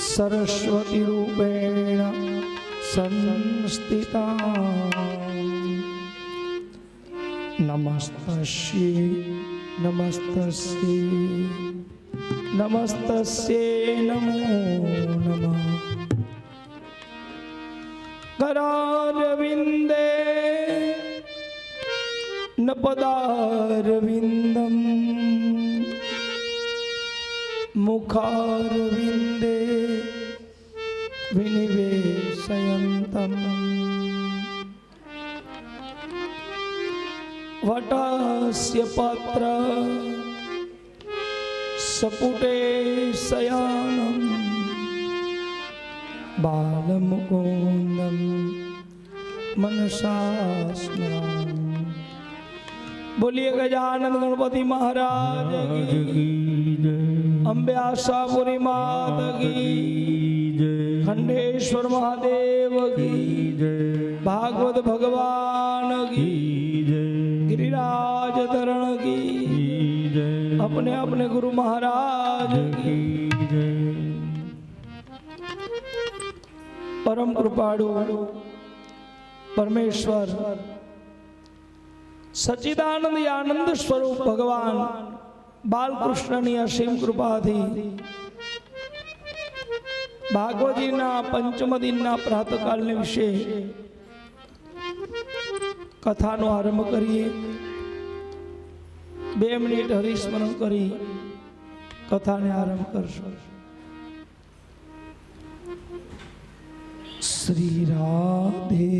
सरस्वती रूपेण संस्थिता नमस्तस्यै नमस्तस्यै नमस्तस्यै नमो नमः। करारविन्दे न पदारविन्दम् मुखारविन्दे विनिवेशयन्तम् वटस्य पत्र सपुटे शयानं बालमुकुन्दं मनसा स्मरामि। बोलिए गजानन गणपति महाराज की जय, अम्बे आशापुरी माता की जय, खंडेश्वर महादेव की जय, भागवत भगवान की जय, गिरिराज धरण की जय, अपने अपने गुरु महाराज की जय। परम कृपाळु परमेश्वर सच्चिदानंद आनंद स्वरूप भगवान बालकृष्णनी असीम कृपाथी भागवतीना पंचम दिनना प्रातःकालने विषे कथानो आरंभ करिए। 2 मिनिट हरिस्मरण करी कथाने आरंभ करशो। श्री राधे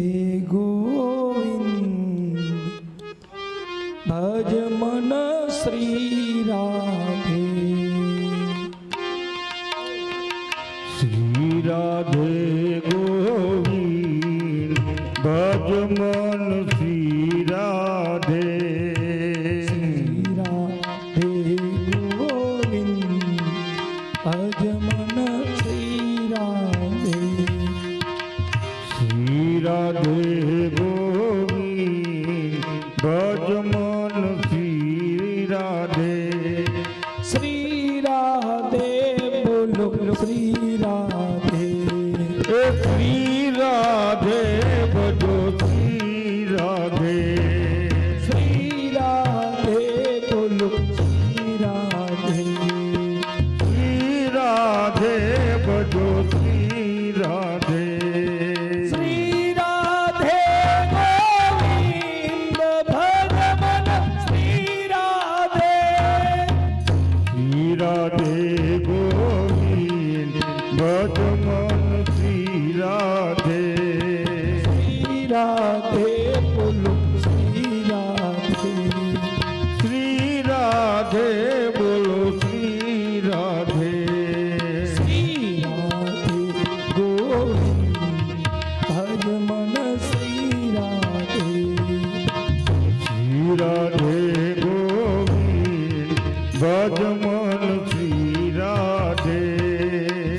गोविंद भज मन श्री राधे, श्री राधे गोविंद भज मन श्री राधे, श्री राधे गोविंद भज मन श्री राधे, श्री राधे गोविंद भज मन श्री राधे, श्री राधे बोलो श्री राधे, श्री राधे भजो श्री राधे, श्री राधे बोलो श्री राधे, श्री राधे भजो श्री राधे, श्री राधे गोविंद भज मन श्री राधे, श्री राधे गोविंद भज मन श्री राधे, श्री राधे बोलो श्री राधे, श्री राधे बोलो श्री राधे, श्री राधे गोविंद भज मन श्री राधे, श्री राधे गोविंद भज मन श्री राधे,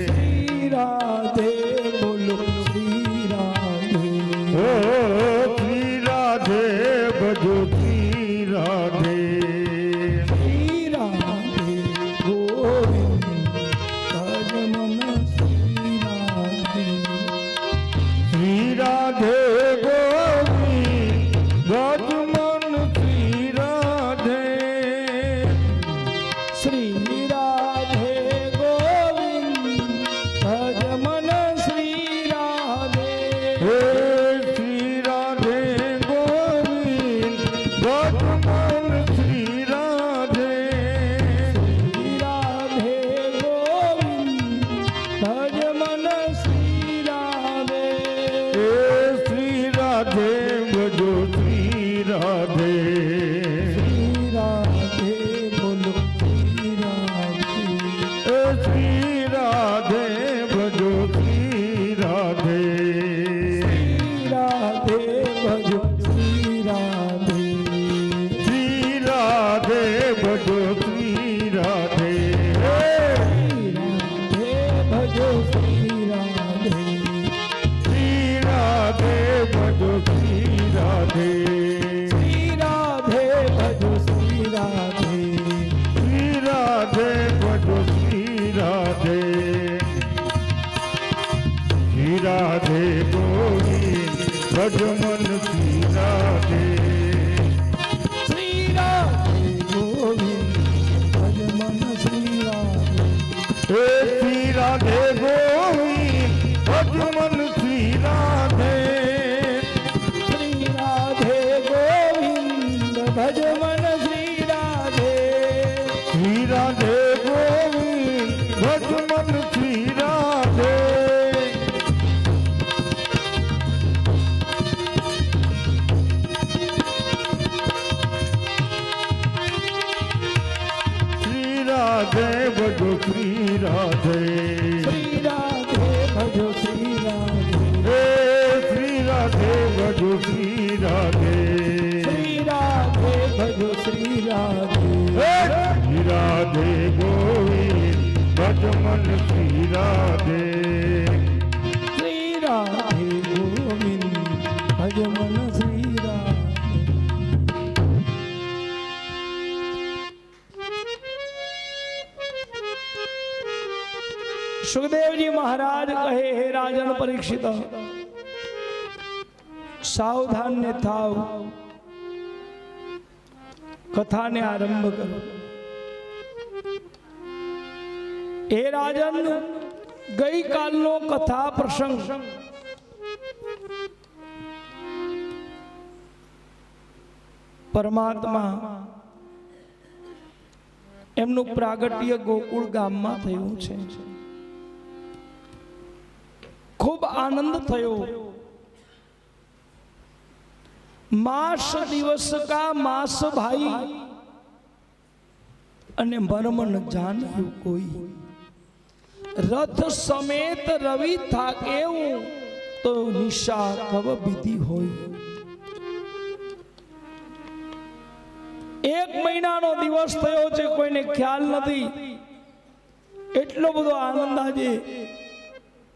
श्री राधे बोलो श्री राधे, ओ श्री राधे भजो श्री राधे, श्री राधे गोविंद भज मन श्री राधे, श्री राधे गोविंद भज मन श्री राधे, श्री राधे गोविंद भज मन श्री राधे, हे श्री राधे गोविंद भज मन श्री राधे, श्री राधे गोविंद भज मन श्री राधे, हे श्री राधे भजो श्री राधे, श्री राधे बोलो श्री राधे, हे श्री राधे भजो श्री राधे, श्री राधे भजो श्री राधे, श्री राधे भजो श्री राधे, श्री राधे भजो श्री राधे, श्री राधे भजो श्री राधे, श्री राधे भजो श्री राधे, श्री राधे भजो श्री राधे, રાધે ગોવિંદ ભજ મન શ્રી રાધે શ્રી રાધે ગોવિંદ ભજ મન શ્રી રાધે હે શ્રી રાધે ગોવિંદ ભજ મન શ્રી રાધે શ્રી રાધે ગોવિંદ ભજ મન શ્રી રાધે શ્રી રાધે ગોવિંદ ભજ મન શ્રી રાધે શ્રી રાધે ભજો શ્રી રાધે શ્રી રાધે ભજો શ્રી રાધે હે શ્રી રાધે ભજો શ્રી રાધે શ્રી રાધે ભજો શ્રી રાધે હે શ્રી રાધે ગોવિંદ ભજ મન શ્રી રાધે શ્રી રાધે ગોવિંદ ભજ મન શ્રી રાધે સુખદેવજી મહારાજ કહે હે રાજન પરીક્ષિત સાવધાન ને થાવ કથાને આરંભ કરો હે રાજન ગઈકાલનો કથા પ્રસંગ પરમાત્મા એમનું પ્રાગટ્ય ગોકુળ ગામમાં થયું છે ખૂબ આનંદ થયો માસ દિવસ કા માસ ભાઈ અને મર્મ ન જાણ્યું કોઈ રથ સમેત રવિ થાકે તો નિશા કવ બીતી હોય એક મહિનાનો દિવસ થયો છે કોઈને ખ્યાલ નથી એટલો બધો આનંદ આજે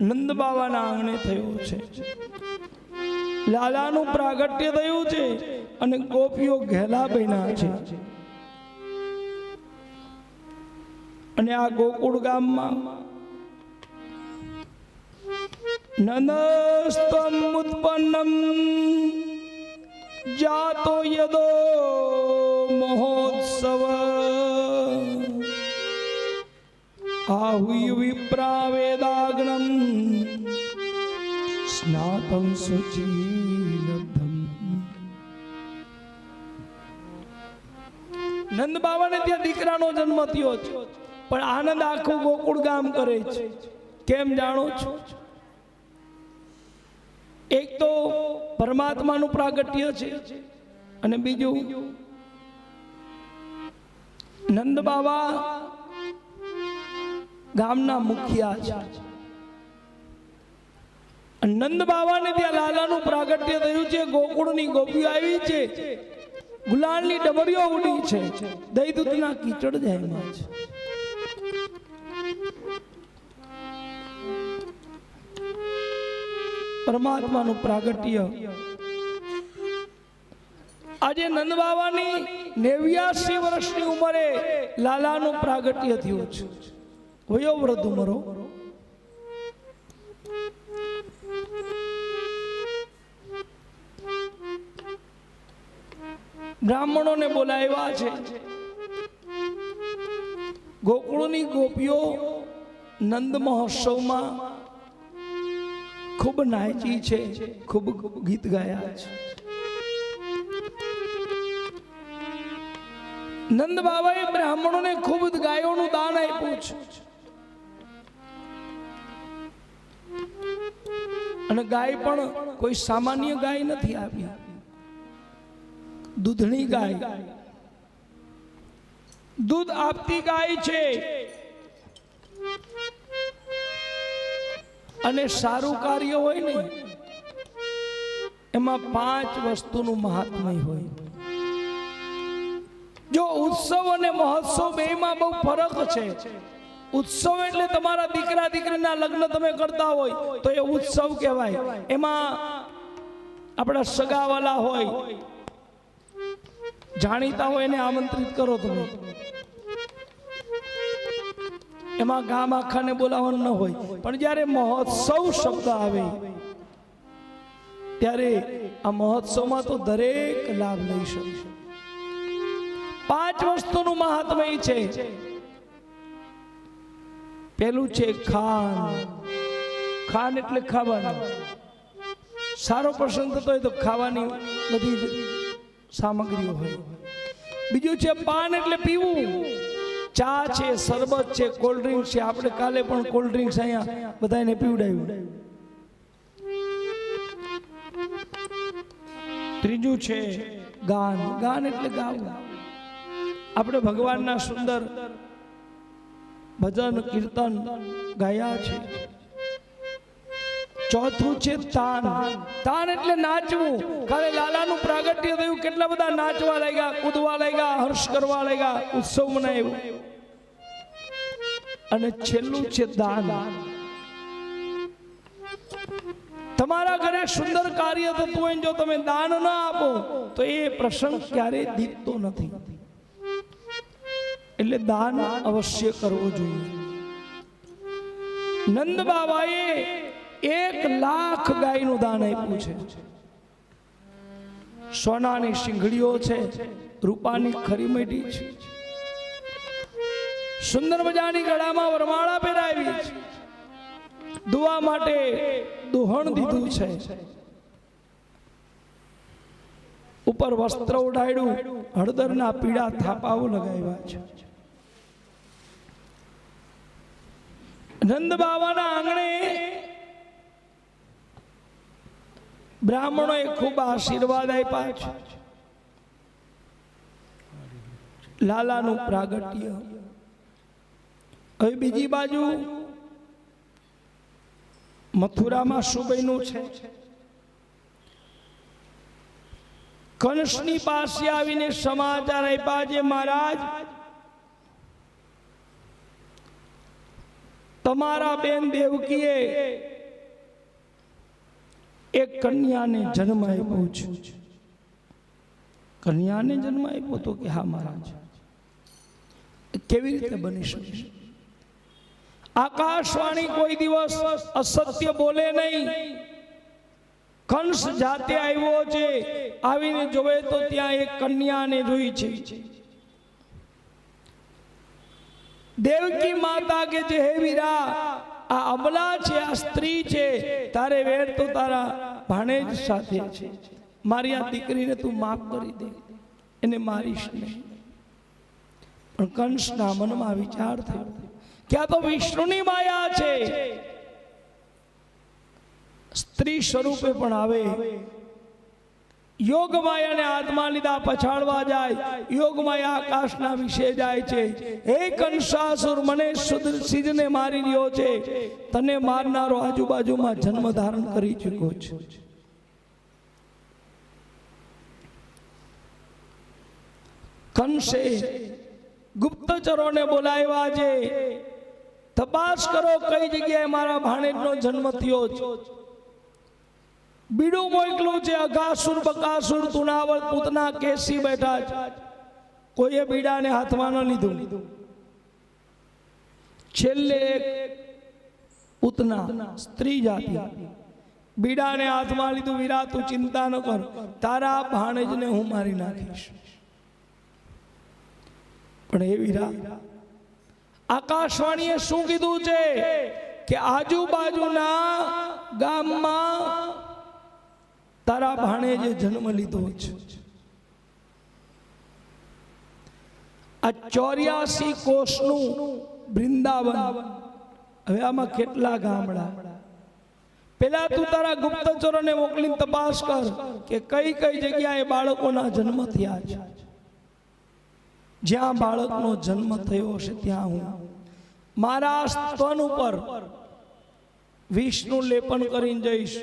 નંદ બાબાના આંગણે થયો છે લાલાનું પ્રાગટ્ય થયું છે અને ગોપીઓ ઘેલા બન્યા છે અને આ ગોકુળ ગામમાં નનસ્તમ ઉત્પન્નમ જાતો યદો મહોત્સવ આહુય વિપ્રા વેદાગ્નમ સ્નાતમ સુચીલબ્ધમ નંદ બાબાને ત્યાં દીકરાનો જન્મ થયો છે પણ આનંદ આખું ગોકુળ ગામ કરે છે કેમ જાણો છો એક તો પરમાત્માનું પ્રાગટ્ય છે અને બીજું નંદ બાબા ગામના મુખિયા છે નંદ બાબાને ત્યાં લાલાનું પ્રાગટ્ય થયું છે ગોકુળની ગોપીઓ આવી છે ગુલાલની ડબરીઓ ઉડી છે દહીં દૂધના કીચડ જાય માં છે પરમાત્માનું પ્રાગટ્ય આજે નંદ બાબાની 89 વર્ષની ઉંમરે લાલાનું પ્રાગટ્ય થયું છે વયો વૃદ્ધ ઉંમરો બ્રાહ્મણોને બોલાવ્યા છે ગોકુળની ગોપીઓ નંદ મહોત્સવમાં ખૂબ નાચી છે ખૂબ ગીત ગાયા છે નંદ બાબાએ બ્રાહ્મણોને ખૂબ ગાયોનું દાન આપ્યું છે અને ગાય પણ કોઈ સામાન્ય ગાય નથી આપી દૂધની ગાય દૂધ આપતી ગાય છે અને સારું કાર્ય હોય ને એમાં 5 વસ્તુનું મહાત્મ્ય હોય જો ઉત્સવ અને મહોત્સવ બેમાં બહુ ફરક છે ઉત્સવ એટલે તમારા દીકરા દીકરીના લગ્ન તમે કરતા હોય તો એ ઉત્સવ કહેવાય એમાં આપણા સગાવાલા હોય જાણીતા હોય એને આમંત્રિત કરો તમે એમાં ગામ આખાને બોલાવવાનું ન હોય પણ જ્યારે મહોત્સવ શબ્દ આવે ત્યારે આ મહોત્સવમાં તો દરેક લાભ લઈ શકશે. 5 વસ્તુનું મહાત્મય છે. પેલું છે ખાન. ખાન એટલે ખાવાનું. સારો પ્રસંગ થતો હોય તો ખાવાની બધી સામગ્રીઓ હોય. બીજું છે પાન એટલે પીવું. ચા છે, શરબત છે, કોલ્ડ ડ્રિંક છે. આપણે કાલે પણ કોલ્ડ ડ્રિંક્સ અહીંયા બધાને પીવડાવ્યું. ત્રીજું છે ગાન. ગાન એટલે ગાવું. આપણે ભગવાનના સુંદર ભજન કીર્તન ગાયા છે. ચોથું છે તાન. તાન એટલે નાચવું. કાલે લાલાનું પ્રાગટ્ય થયું, કેટલા બધા નાચવા લાગ્યા, કૂદવા લાગ્યા, હર્ષ કરવા લાગ્યા, ઉત્સવ મનાવ્યો. અને છેલ્લું છે દાન. તમારા ઘરે સુંદર કાર્ય થતું હોય, જો તમે દાન ના આપો તો એ પ્રસંગ ક્યારેય દીપતો નથી. એટલે દાન અવશ્ય કરવો જોઈએ. નંદ બાબાએ 1,00,000 ગાયનું દાન આપ્યું છે. સોનાની શીંગડીઓ છે, રૂપાની ખરીમેટી છે, સુંદર મજાની ગળામાં વરમાળા પહેરાવી છે, દુઆ માટે દોહણ દીધું છે, ઉપર વસ્ત્ર ઉડાડ્યું, હળદરના પીળા થાપાઓ લગાવ્યા છે. નંદ બાબાના આંગણે બ્રાહ્મણોએ ખૂબ આશીર્વાદ આપ્યા છે. લાલાનું પ્રાગટ્ય. હવે બીજી બાજુ મથુરામાં શું બન્યું છે? કંસની પાસે આવીને સમાચાર આપ્યા છે, મહારાજ તમારા બેન દેવકીએ એક કન્યાને જન્મ આપ્યો છે. કન્યાને જન્મ આપ્યો તો કે હા મહારાજ. કેવી રીતે બની શકે? આકાશવાણી કોઈ દિવસ અસત્ય બોલે નહીં. કંસ જાતે આવ્યો છે, આવીને જોવે તો ત્યાં એક કન્યાને જોઈ છે. દેવકી માતા કે જે હે વીરા, આ અબલા છે, આ સ્ત્રી છે, તારે વેર તો તારા ભાણેજ સાથે છે. મારી આ દીકરીને તું માફ કરી દે, એને મારીશ નહીં. પણ કંસના મનમાં વિચાર થયો કે આ તો વિષ્ણુની માયા છે. સ્ત્રી સ્વરૂપે પણ આવે. યોગ માયાને હાથમાં લીધા, પછાડવા જાય. યોગ માયા આકાશના વિશે જાય છે. હે કંસાસુર, મને સિદ્ધને મારી રહ્યો છે, તને મારનારો આજુબાજુમાં જન્મ ધારણ કરી ચૂક્યો છે. કંસે ગુપ્તચરોને બોલાવ્યા છે, તપાસ કરો કઈ જગ્યાએ મારા ભાણેજનો જન્મ થયો છે. બીડું મોકલું છે, અઘાસુર, બકાસુર, તુનાવર, પૂતના, કેસી બેઠા છે. કોઈએ બીડાને હાથમાં ન લીધું. છેલ્લે એક પૂતના સ્ત્રી જાતિ બીડાને હાથમાં લીધું. વીરા તું ચિંતા ન કર, તારા ભાણેજને હું મારી નાખીશ. પણ એ વીરા, આકાશવાણીએ શું કીધું છે કે આજુબાજુના ગામમાં તારા ભાણેજે જન્મ લીધો છે. આ 84 કોષનું વૃંદાવન. હવે આમાં કેટલા ગામડા? પેલા તું તારા ગુપ્તચરોને મોકલીને તપાસ કર કે કઈ કઈ જગ્યાએ બાળકોના જન્મ થયા છે. જ્યાં બાળકનો જન્મ થયો હશે ત્યાં હું મારા સ્તન ઉપર વિષનું લેપન કરીને જઈશ.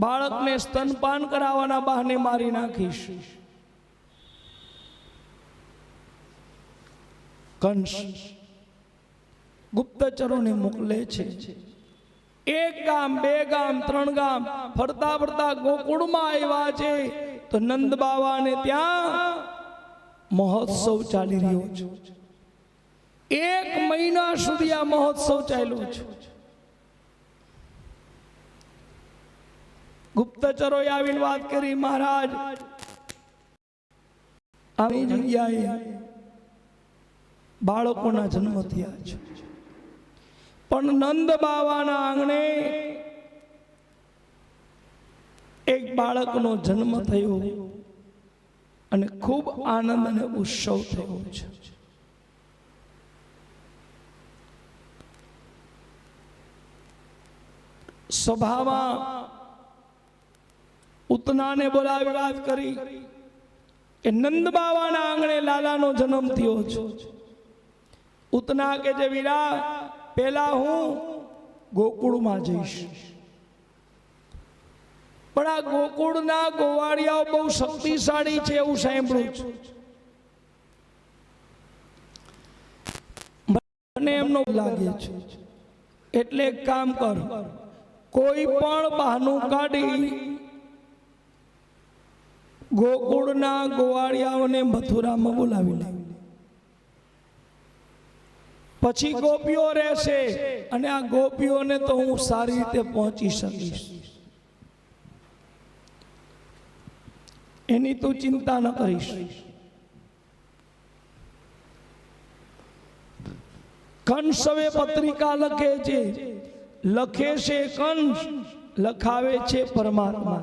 બાળકને સ્તનપાન કરાવવાના બહાને મારી નાખીશ. કંસ ગુપ્તચરોને મોકલે છે. 1 ગામ, 2 ગામ, 3 ગામ ફરતા ફરતા ગોકુળમાં આવ્યા છે તો નંદ બાવાને ત્યાં મહોત્સવ ચાલી રહ્યો છે. 1 મહિના સુધી આ મહોત્સવ ચાલ્યો છે. ગુપ્તચરોએ આવીને વાત કરી, મહારાજ આવી જગ્યાએ બાળકોના જન્મ થયા છે, પણ નંદ બાવાના આંગણે એક બાળકનો જન્મ થયો અને ખૂબ આનંદ અને ઉત્સવ થયો છે. સભામાં ઉતનાને બોલાવી વાત કરી કે નંદ બાવાના આંગણે લાલાનો જન્મ થયો છે. ઉતના કે જે વીરા, પેલા હું ગોકુળમાં જઈશ, પણ આ ગોકુળના ગોવાળિયાઓ બહુ શક્તિશાળી છે એવું સાંભળ્યું છે. મને એમનો લાગે છે, એટલે એક કામ કર, કોઈ પણ બહાનું કાઢી ગોકુળના ગોવાળિયાઓને મથુરામાં બોલાવી લે, પછી ગોપીઓ રહેશે અને આ ગોપીઓને તો હું સારી રીતે પહોંચી શકીશ, એની તું ચિંતા ન કરીશ. કંસ હવે પત્રિકા લખે છે, લખે છે કંસ, લખાવે છે પરમાત્મા.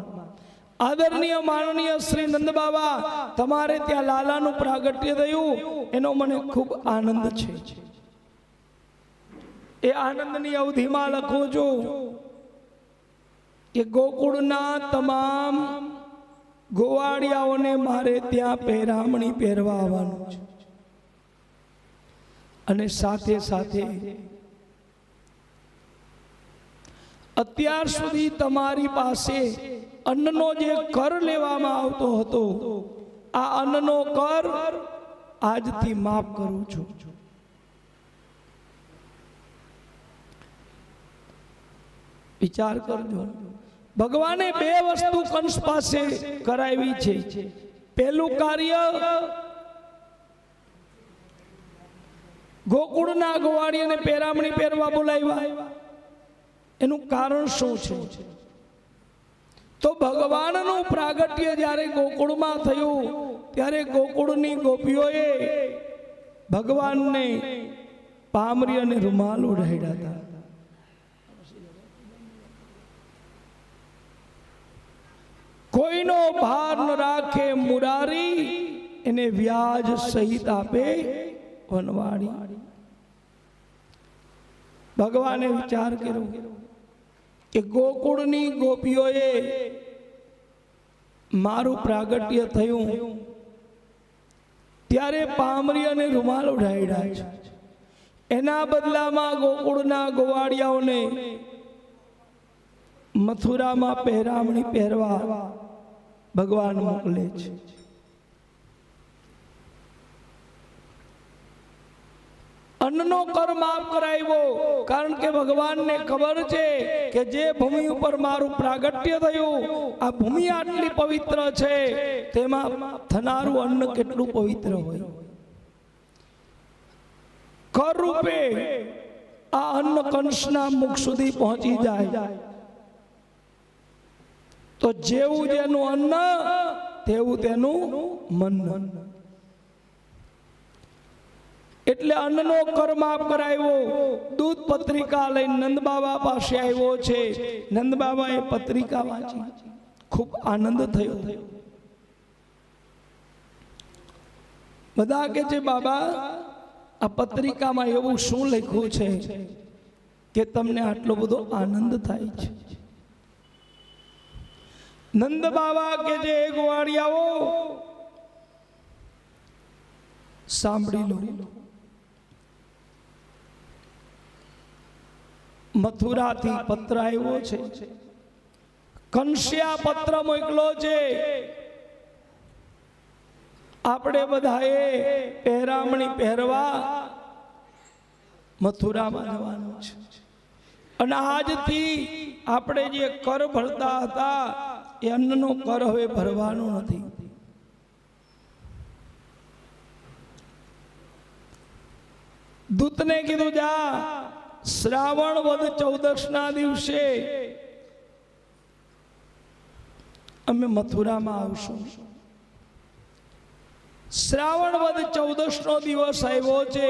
આદરણીય માનનીય શ્રી નંદ બાબા, તમારે ત્યાં લાલાનું પ્રાગટ્ય થયું એનો મને ખૂબ આનંદ છે. એ આનંદની અવધિમાં લખું છું કે ગોકુળના તમામ ગોવાળિયાઓને મારે ત્યાં પહેરામણી પહેરવા આવવાનું છે, અને સાથે સાથે અત્યાર સુધી તમારી પાસે અન્નનો જે કર લેવામાં આવતો હતો, આ અન્નનો કર આજથી માફ કરું છું. વિચાર કરજો, ભગવાને બે વસ્તુ કંસ પાસે કરાવી છે. પહેલું કાર્ય ગોકુળના ગોવાળીઓને પહેરામણી પહેરવા બોલાવ્યા, એનું કારણ શું છે? તો ભગવાનનું પ્રાગટ્ય જ્યારે ગોકુળમાં થયું ત્યારે ગોકુળની ગોપીઓએ ભગવાનને પામરી અને રૂમાલ ઓઢાડ્યા હતા. કોઈનો ભાર ન રાખે મુરારી, એને વ્યાજ સહિત આપે વનવાડી. ભગવાને વિચાર કર્યો કે ગોકુળની ગોપીઓએ મારું પ્રાગટ્ય થયું ત્યારે પામરી અને રૂમાલ ઓઢાડ્યા છે, એના બદલામાં ગોકુળના ગોવાળિયાઓને મથુરામાં પહેરામણી પહેરવા ભગવાન મોકલે છે. અન્નનો કર માફ કરાવ્યો, કારણ કે ભગવાનને ખબર છે કે જે ભૂમિ ઉપર મારું પ્રાગટ્ય થયું, આ ભૂમિ આટલી પવિત્ર છે, તેમાં થનારું અન્ન કેટલું પવિત્ર હોય. કર રૂપે આ અન્ન કંસના મુખ સુધી પહોંચી જાય તો જેવું જેનું અન્ન તેવું તેનું મન. એટલે અન્નનો કર માફ કરાવ્યો. દૂધ પત્રિકા લઈને નંદ બાબા પાસે આવ્યો છે. નંદ બાબાએ પત્રિકા વાંચી, ખૂબ આનંદ થયો. બધા કે છે, બાબા આ પત્રિકામાં એવું શું લખ્યું છે કે તમને આટલો બધો આનંદ થાય છે? નંદ બાબા કે જે ગોવાળિયાઓ સાંભળી લો, મથુરાથી પત્ર આવ્યો છે, કંસ્યા પત્ર મોકલો છે, આપણે બધાએ પહેરામણી પહેરવા મથુરામાં જવાનું છે, અને આજથી આપણે જે કર ભરતા હતા એ અન્નનો કર હવે ભરવાનો નથી. દૂતને કીધું, જા શ્રાવણ વદ 14 ના દિવસે અમે મથુરામાં આવશું. શ્રાવણ વદ 14નો દિવસ આવ્યો છે.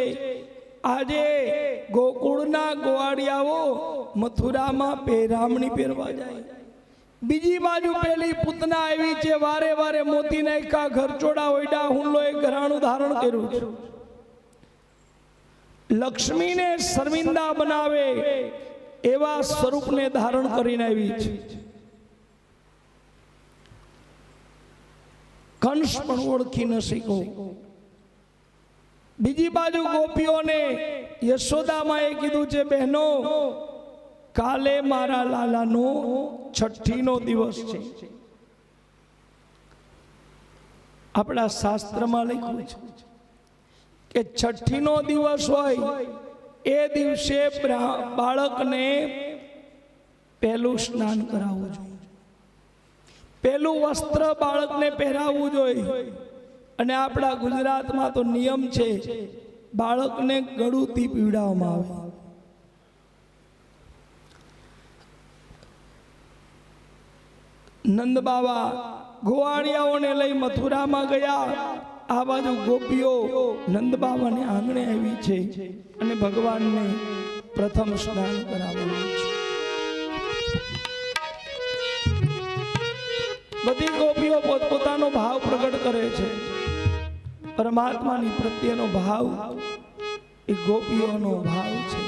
આજે ગોકુળના ગોવાળિયાઓ મથુરામાં પહેરામણી પહેરવા જાય. બીજી બાજુ પેલી પૂતના આવી છે, વારે વારે મોતી નાખ્યા, ઘરચોડા ઓયડા, હુંડલો એક ઘરાણું ધારણ કર્યું છે. લક્ષ્મીને શર્મિંદા બનાવે એવા સ્વરૂપને ધારણ કરીને આવી છે. કંસ પણ ઓળખી ન શક્યો. બીજી બાજુ ગોપીઓને યશોદામાએ કીધું છે, બહેનો કાલે મારા લાલાનો છઠ્ઠીનો દિવસ છે. આપણા શાસ્ત્રમાં લખ્યું છે કે છઠ્ઠીનો દિવસ હોય એ દિવસે બાળકને પહેલું સ્નાન કરાવવું જોઈએ, પહેલું વસ્ત્ર બાળકને પહેરાવવું જોઈએ. અને આપણા ગુજરાતમાં તો નિયમ છે, બાળકને ગળુથી પીવડાવવામાં આવે. નંદ બાવા ગોવાળિયાઓને લઈ મથુરામાં ગયા. આ બાજુ ગોપીઓ નંદ બાવાને આંગણે આવી છે અને ભગવાનને પ્રથમ સ્નાન કરાવવાનું છે. બધી ગોપીઓ પોતપોતાનો ભાવ પ્રગટ કરે છે. પરમાત્માની પ્રત્યેનો ભાવ એ ગોપીઓનો ભાવ છે.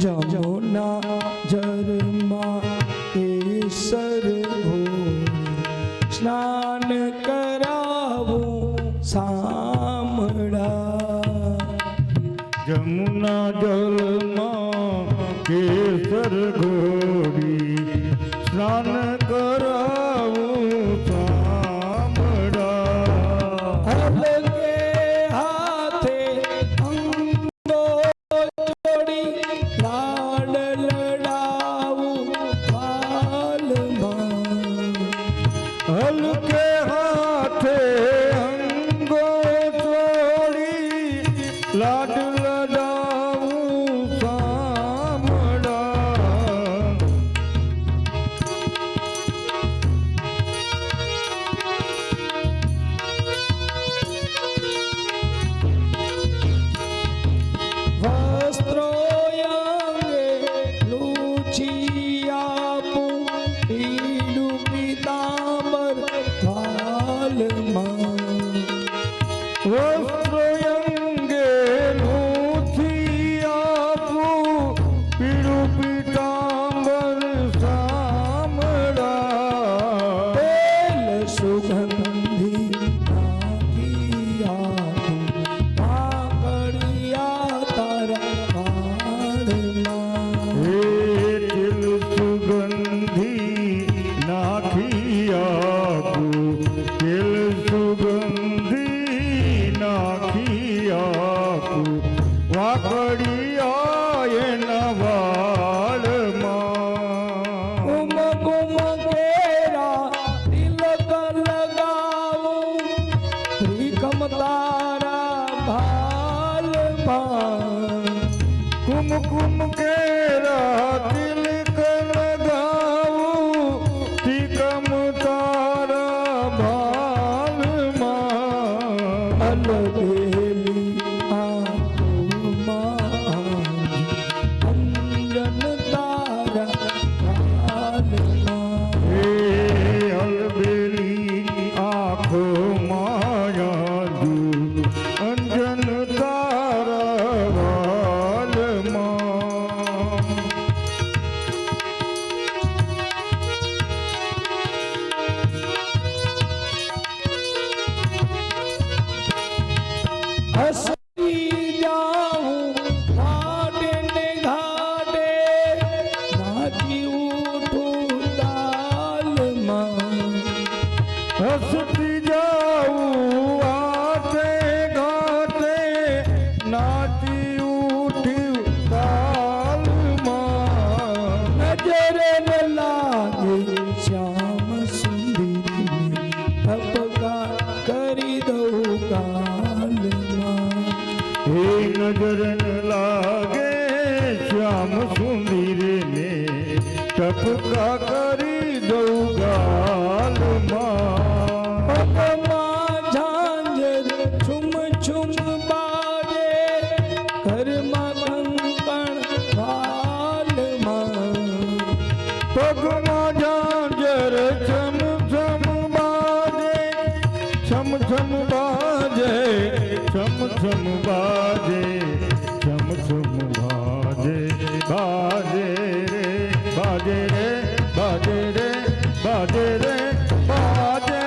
જમુના જરમાં કેસર સ્નાન કરાવું સામળા. જમુના જલમાં કેસર ઘોડી સ્નાન કરાવું સામળા. હલકે હાથે અંગો જોડી લાડ લડાવું વાલમાં. હલકે હાથે અંગો છોડી લાડ લડાવું સામળા. વસ્ત્રો અંગે લૂછી આપું પીળું પીતાંબર વાલમાં. વસ્ત્રો અંગે લૂછી આપું પીળું પીતાંબર સામળા. તેલ સુગંધી નાખી આપું કાકડિયા તારા વાળમાં. હે તિલ સુગંધી નાખી આપું, તિલ સુગંધી નાખી આપું વાકડિયા એના વાળમાં. કુમ કુમ કેરા તિલક લગાવું ત્રિકમ તારા ભાલમાં. કુમકુમ કેરા તિલક લગાવું તિકમ તારા ભાલમાં. અલબેલી આંખોમાં અંજન તારા ભાલમાં. હે અલબેલી આંખો માયાદુ અંજન તારા વાલમાં. હસી જાઉં ઘાટે ને ઘાટે નાચી ઉઠું તાલમાં. હસતી જાઉં આતે ગાતે નાચી ઉઠ્યું તાલમાં. નજરે ન લાગે શ્યામ સુંદરી ટપકા કરી દઉં કાલમાં. હે નજર ન લાગે શ્યામ સુંદર ને ટપકા કરી દઉં ગાલમાં પગમાં ઝાંઝર છુમ છુમ બાજે ઘરમાં કંકણ વાલમાં પગમાં ઝાંઝર છમ છમ બાજે છમ છમ બાજે છમ છમ બાજે છમ છમ બાજે બાજે રે બાજે રે બાજે રે બાજે રે બાજે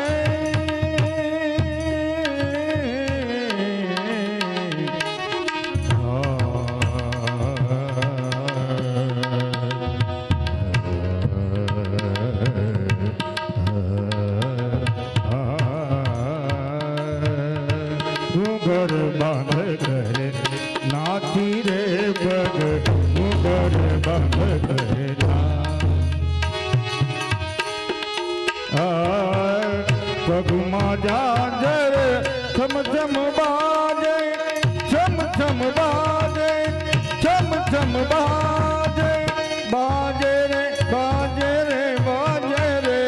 ઘર બાંધ કરે નાચી રે બગ ઘર બાંધ કરે પગમાં જાજર છમ છમ બાજે છમ છમ બાજે છમ છમ બાજે બાજે રે બાજે રે બાજે રે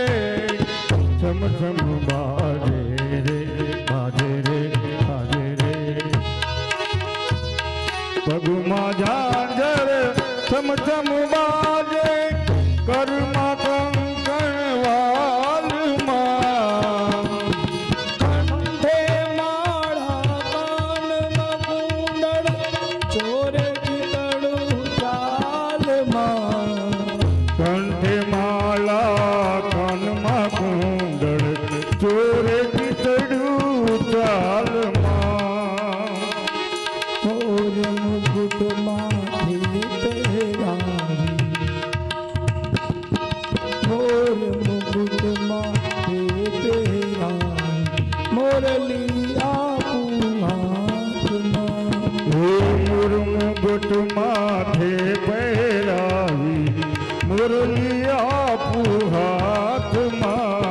છમ છમ બાજે રે બાજે રે બાજે રે પગમાં જાજર છમ છમ બાજે કર્મા કંકણ વાલમાં કંઠે માળા કાનમાં કુંડળ ચોરે ચિતડું ચાલમાં કંઠે માળા કાનમાં કુંડળ ચોરે ચિતડું ચાલમાં મોર મુકુટ માથે પહેરાવી મોર મુકુટ માથે પહેરાવી મોરલી આપું હાથમાં હે મુરમુગટ માથે પહેરાવી મુરલી આપું હાથમાં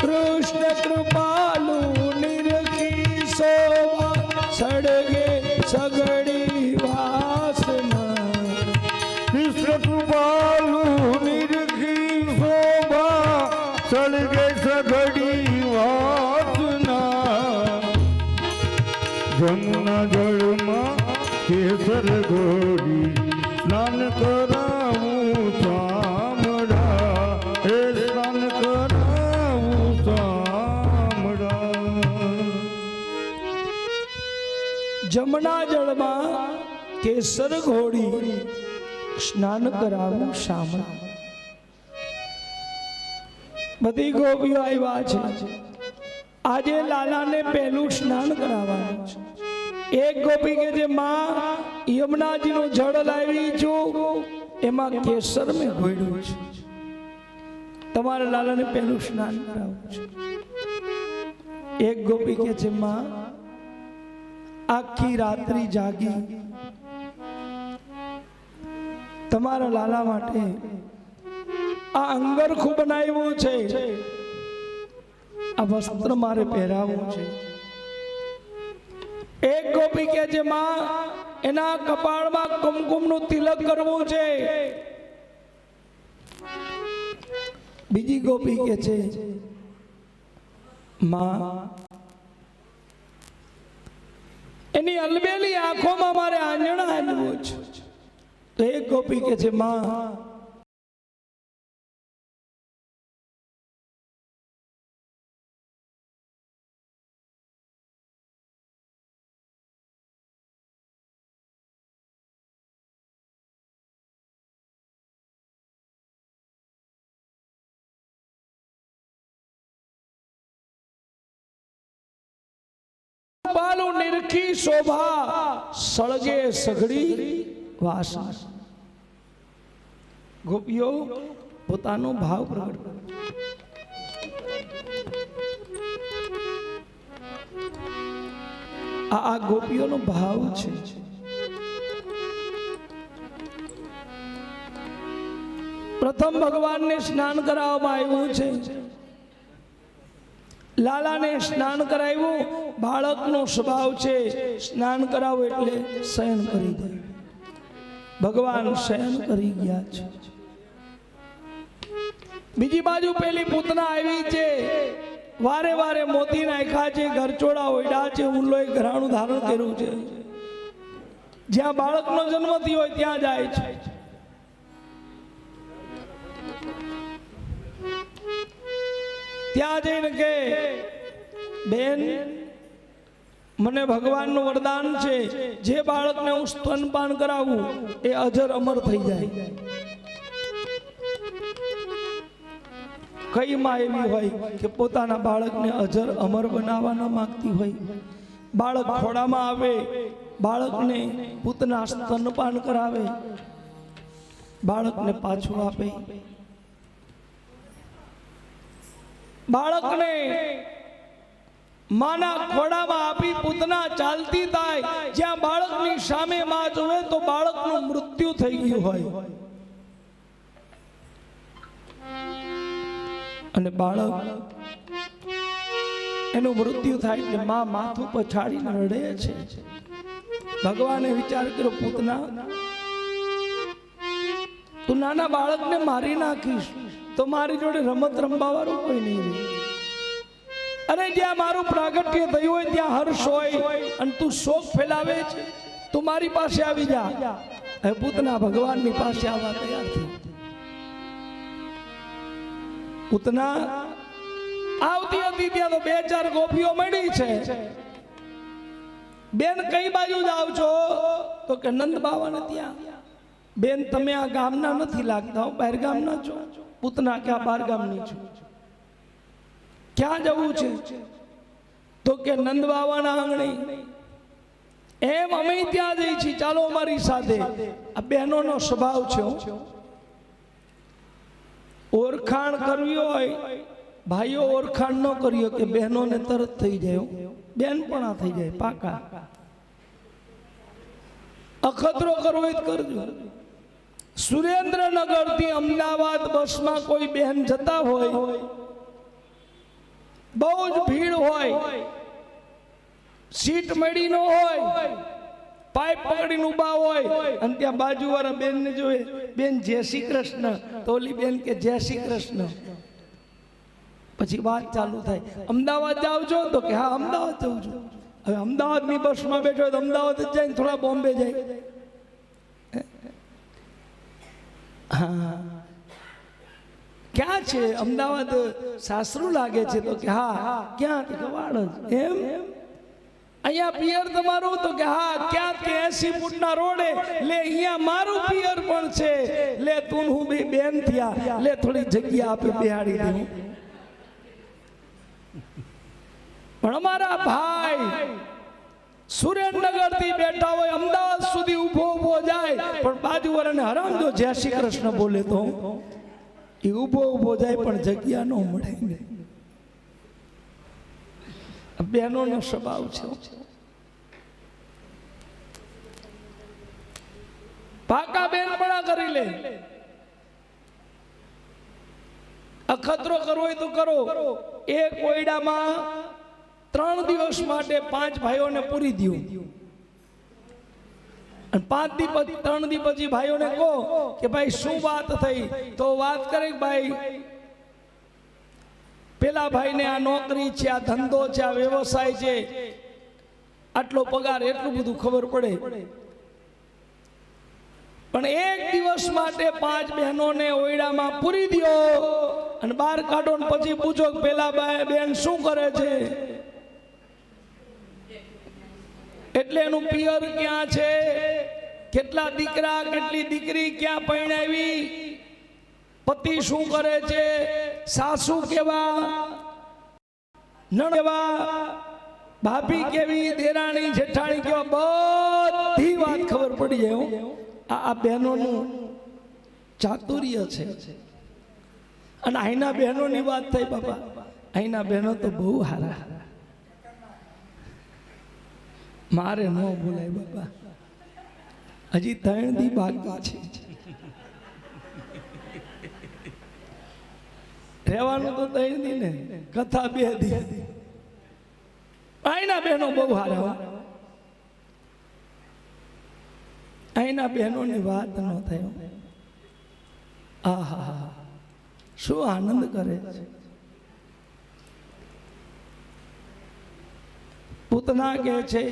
કૃષ્ણ કૃપાલુ નિરખી શોભા સડગે સગડી વાસના કૃષ્ણ કૃપાલુ નિરખી શોભા સળગે સઘડી વાસના જમુના જળમાં કેસર ઘોડી સ્નાન કરાવું ચામડા હે સ્નાન કરાવું ચામડા જમણા જળમાં કેસર ઘોડી સ્નાન કરાવું શામળ બધી ગોપીઓ આવ્યા છે આજે લાલાને પહેલું સ્નાન કરાવવાનું છે એક ગોપી કે જે માં યમુનાજીનું જળ લાવી છું એમાં કેસર મેં ઘોડ્યું છે તમારે લાલાને પહેલું સ્નાન કરાવવું છે એક ગોપી કે છે માં આખી રાત્રિ જાગી તમારા લાલા માટે આ અંગરખું બનાવ્યું છે આ વસ્ત્ર મારે પહેરાવવું છે એક ગોપી કે છે માં એના કપાળમાં કુમકુમનું તિલક કરવું છે બીજી ગોપી કે છે માં એની અલબેલી આંખોમાં મારે આંજણા હાંજવું છે તો એક ગોપી કે છે માં પાલું નિરખી શોભા સળગે સઘડી વાસના ગોપીઓ પોતાનો ભાવ પ્રગટ કરે આ ગોપીઓનો ભાવ છે પ્રથમ ભગવાનને સ્નાન કરાવવામાં આવ્યું છે લાલાને સ્નાન કરાવ્યું. બાળકનો સ્વભાવ છે સ્નાન કરાવો એટલે શયન કરી દે. ભગવાન શયન કરી ગયા છે. બીજી બાજુ પેલી પૂતના આવી છે, વારે વારે મોતી નાખ્યા છે, ઘરચોળા ઓઢ્યા છે, ઉલ્લોય ઘરાણું ધારણ કર્યું છે. જ્યાં બાળકનો જન્મ થયો હોય ત્યાં જાય છે. ત્યાં જઈને કે બેન, મને ભગવાનનું વરદાન છે, જે બાળકને હું સ્તનપાન કરાવું એ અજર અમર થઈ જાય. કઈ માં એવી હોય કે પોતાના બાળકને અજર અમર બનાવવા ન માંગતી હોય? બાળક ખોડામાં આવે, બાળકને પૂતના સ્તનપાન કરાવે, બાળકને પાછું આપે. બાળકને માના ખોડામાં આપી પૂતના ચાલતી થાય. જ્યાં બાળકની સામે માં જોવે તો બાળકનું મૃત્યુ થઈ ગયું હોય અને બાળક એનું મૃત્યુ થાય એટલે માં માથું પછાડીને રડે છે. ભગવાને વિચાર કર્યો, પૂતના, તું નાના બાળકને મારી નાખીશ તો મારી જોડે રમત રમવા વાળું કોઈ નહીં રહે. અરે જ્યાં મારું પ્રાગટ્ય થયું હોય ત્યાં હર્ષ હોય અને તું શોક ફેલાવે છે. તું મારી પાસે આવી જા. હવે પૂતના ભગવાનની પાસે આવવા તૈયાર થઈ. પૂતના આવતી હતી ત્યાં તો 2-4 ગોપીઓ મળી છે. બેન, કઈ બાજુ જાવ છો? તો કે નંદ બાવાને ત્યાં. બેન, તમે આ ગામના નથી લાગતા, બહાર ગામના છો. પૂતના કે આ 12 ગામની છું. ક્યાં જવું છે? તો કે નંદ બાવાના આંગણે. એમ અમે ત્યાં જઈ છીએ, ચાલો અમારી સાથે. આ બહેનોનો સ્વભાવ છે. ઓળખાણ કરવી હોય, ભાઈઓ ઓળખાણ ન કર્યો કે બહેનોને તરત થઈ જાય, બેનપણા થઈ જાય પાકા. અખતરો કરવો જ કરજો. સુરેન્દ્રનગર થી અમદાવાદ બસમાં કોઈ બહેન જતા હોય, બહુ જ ભીડ હોય, સીટ મળી ન હોય, પાઇપ પકડીને ઉભા હોય અને ત્યાં બાજુવાળા બેન ને જોવે, બેન જય શ્રી કૃષ્ણ, તો ઓલી બેન કે જય શ્રી કૃષ્ણ. પછી વાત ચાલુ થાય, અમદાવાદ જાવ છો? તો કે હા, અમદાવાદ જઉં છું. હવે અમદાવાદની બસમાં બેઠો તો અમદાવાદ જ જાય ને થોડા બોમ્બે જાય. હા, ક્યાં છે? અમદાવાદ સાસરું લાગે છે. તો કે હા. ક્યાં? તો કે વાડજ. એમ? અહીંયા પિયર તમારું? તો કે હા. ક્યાં? કે 80 ફૂટના રોડે. લે, અહીંયા મારું પિયર પણ છે. લે, તું હું બે બેન થયા, લે થોડી જગ્યા આપે બેહાડી દઉં. પણ અમારા ભાઈ સુરેન્દ્રનગર થી બેઠા હોય, અમદાવાદ સુધી ઉભો જાય, પણ બાજુવાળાને હરામ જો જય શ્રી કૃષ્ણ બોલે તો એ ઉભો જાય પણ જગ્યા ન મળે. બહેનોનો સ્વભાવ છે. પાકા બેનપણા કરી લે. અખતરો કરવો હોય તો કરો. એક કોયડામાં 3 દિવસ માટે 5 ભાઈઓને પૂરી દઉં. અને 3 દી પછી ભાઈઓને કહો કે ભાઈ શું વાત થઈ? તો વાત કરે કે ભાઈ પેલા ભાઈને આ નોકરી છે, આ ધંધો છે, આ વ્યવસાય છે, આટલો પગાર, એટલું બધું ખબર પડે. પણ એક દિવસ માટે 5 બહેનોને ઓયડામાં પૂરી દો અને બહાર કાઢો ને પછી પૂછો કે પેલા બેન શું કરે છે, એટલે એનું પિયર ક્યાં છે, કેટલા દીકરા કેટલી દીકરી, ક્યાં પરણાવી, પતિ શું કરે છે, સાસુ કેવા, નણંદ કેવા, ભાભી કેવી, દેરાણી જેઠાણી કેવા, બધી વાત ખબર પડી જાય. આ બહેનોનું ચાતુર્ય છે. અને અહીંના બહેનોની વાત થઈ, બાપા અહીંના બહેનો તો બહુ હારા. મારે ન બોલાય બાપા, હજી 3 દી બાકી છે. રહેવાનું તો 3 દી ને, કથા 2 દી. અહીંના બહેનો બહુ હારા હો. અહીંના બહેનોની વાત ન થાય. આહા, શું આનંદ કરે છે. પૂતના કહે છે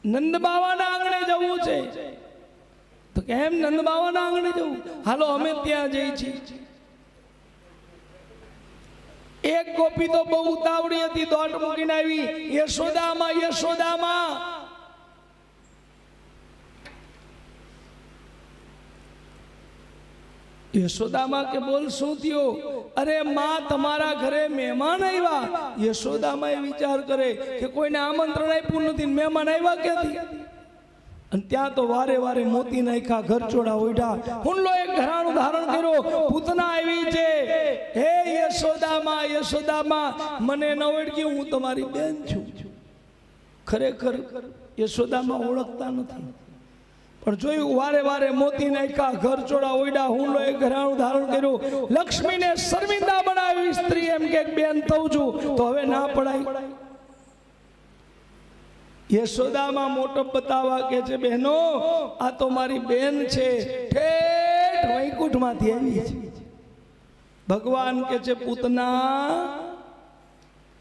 નંદ બાવાના આંગણે જવું છે. તો કેમ નંદ બાવાના આંગણે જવું? હાલો અમે ત્યાં જઈ છીએ. એક ગોપી તો બહુ ઉતાવળી હતી, દોટ મૂકીને આવી, યશોદામાં યશોદામાં. યશોદામાં કે બોલ શું થયું? અરે માં તમારા ઘરે મહેમાન આવ્યા. યશોદામાં એ વિચાર કરે કે કોઈને આમંત્રણ આપ્યું નથી, મહેમાન આવ્યા ક્યાંથી? અને ત્યાં તો વારે વારે મોતી નાખ્યા, ઘરચોડા ઓઢ્યા, હુંલો એક ઘરાણું ધારણ કર્યો. પૂતના આવી છે, હે યશોદામાં યશોદામાં, મને ન ઓળખી, હું તમારી બેન છું. ખરેખર યશોદામાં ઓળખતા નથી, પણ જોયું વારે વારે મોતી નાખ્યા, ઘરચોડા ઓઢ્યા, હુંલો એક ઘરાણું ધારણ કર્યું. લક્ષ્મીને શર્મિંદા બનાવી સ્ત્રી એમ કે બેન થઉં છું, તો હવે ના પડાય. યશોદામાં મોટો બતાવવા કે છે બહેનો આ તો મારી બેન છે, ઠેઠ વૈકુંઠમાંથી આવી છે. ભગવાન કે છે પૂતના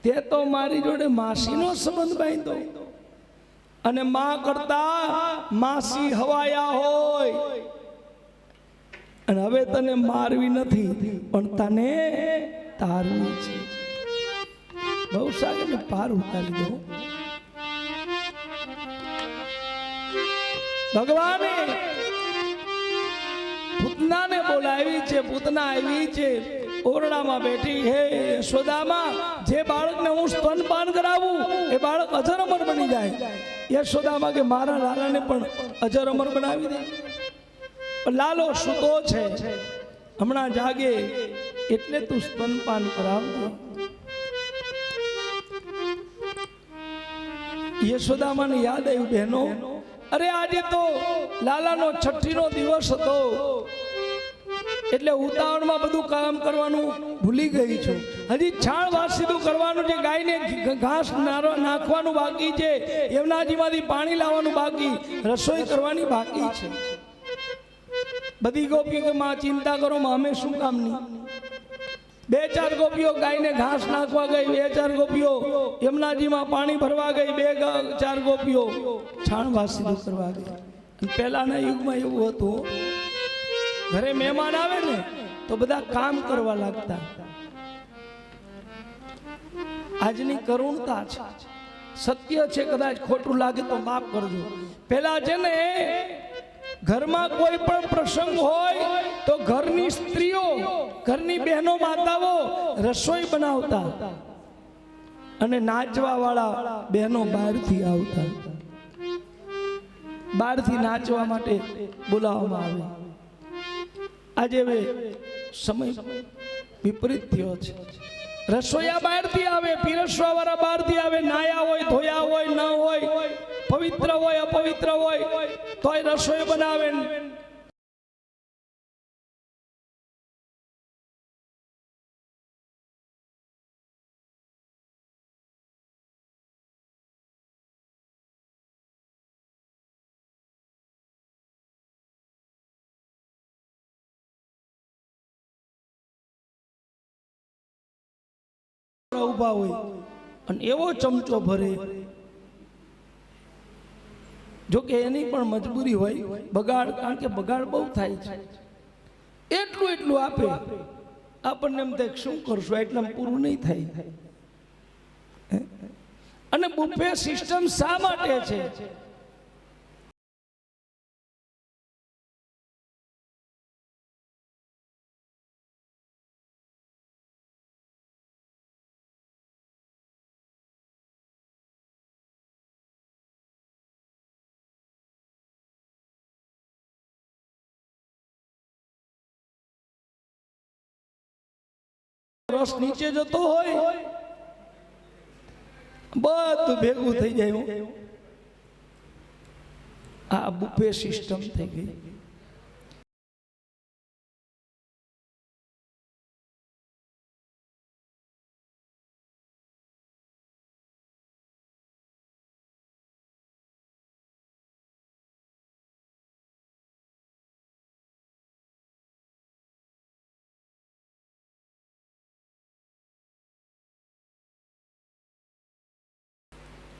તે તો મારી જોડે માસીનો સંબંધ બાંધ્યો, અને માં કરતા માસી હવાયા હોય. અને હવે તને મારવી નથી પણ તને તારવી છે. બહુ સાગરને પાર ઉતારી દો. ભગવાને પૂતનાને બોલાવી છે. પૂતના આવી છે, ઓરડામાં બેઠી. હે યશોદામાં, જે બાળકને હું સ્તનપાન કરાવું એ બાળક અજર અમર બની જાય. યશોદામાં કે મારા લાલાને પણ અજર અમર બનાવી દે. લાલો સૂતો છે, હમણાં જાગે એટલે તું સ્તનપાન કરાવજે. યશોદામાને યાદ આવ્યું બહેનો, અરે આજે તો લાલાનો છઠ્ઠીનો દિવસ હતો, એટલે ઉતાવળમાં બધું કામ કરવાનું ભૂલી ગઈ છું. હજી છાણ વાસીદું કરવાનું છે, ગાયને ઘાસ નાખવાનું બાકી છે, યમુનાજીમાંથી પાણી લાવવાનું બાકી, રસોઈ કરવાની બાકી છે. બધી ગોપીઓ કે માં ચિંતા કરો માં, અમે શું કામની. બે ચાર ગોપીઓ ગાયને ઘાસ નાખવા ગઈ, બે ચાર ગોપીઓ યમુનાજીમાં પાણી ભરવા ગઈ, બે ચાર ગોપીઓ છાણવાસી કરવા ગઈ. પહેલાના યુગમાં એવું હતું, ઘરે મહેમાન આવે ને તો બધા કામ કરવા લાગતા. આજની કરુણતા છે, સત્ય છે, કદાચ ખોટું લાગે તો માફ કરજો. પેલા છે ને ઘરમાં કોઈ પણ પ્રસંગ હોય તો ઘરની સ્ત્રીઓ, ઘરની બહેનો માતાઓ રસોઈ બનાવતા, અને નાચવા વાળા બહેનો બહારથી આવતા. બહારથી નાચવા માટે બોલાવવામાં આવે. આજે હવે સમય વિપરીત થયો છે. રસોઈયા બહારથી આવે, પીરસવા વાળા બહારથી આવે. નાયા હોય, ધોયા હોય, ન હોય, પવિત્ર હોય, અપવિત્ર હોય, તોય રસોઈ બનાવે. ઉભા હોય અને એવો ચમચો ભરે, જો કે એની પણ મજબૂરી હોય, બગાડ, કારણ કે બગાડ બહુ થાય છે. એટલું એટલું આપે, આપણને એમ થાય શું કરશું, એટલા પૂરું નહીં થાય. અને બુફે સિસ્ટમ શા માટે છે? રસ નીચે જતો હોય, બધું ભેગું થઈ જાય. આ બુફે સિસ્ટમ થઈ ગઈ.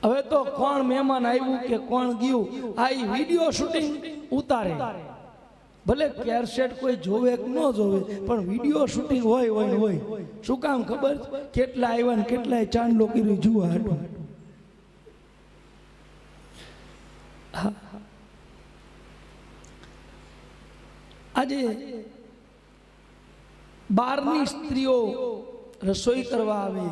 હવે તો કોણ મહેમાન આવ્યું કે કોણ ગયું આ વિડીયો શૂટિંગ ઉતારે, ભલે કેરસેટ કોઈ જોવે કે ન જોવે પણ વિડીયો શૂટિંગ હોય. શું કામ ખબર? કેટલા આવ્યા ને કેટલાય ચાંદલો કર્યું જુઓ હાટું. આજે બારની સ્ત્રીઓ રસોઈ કરવા આવે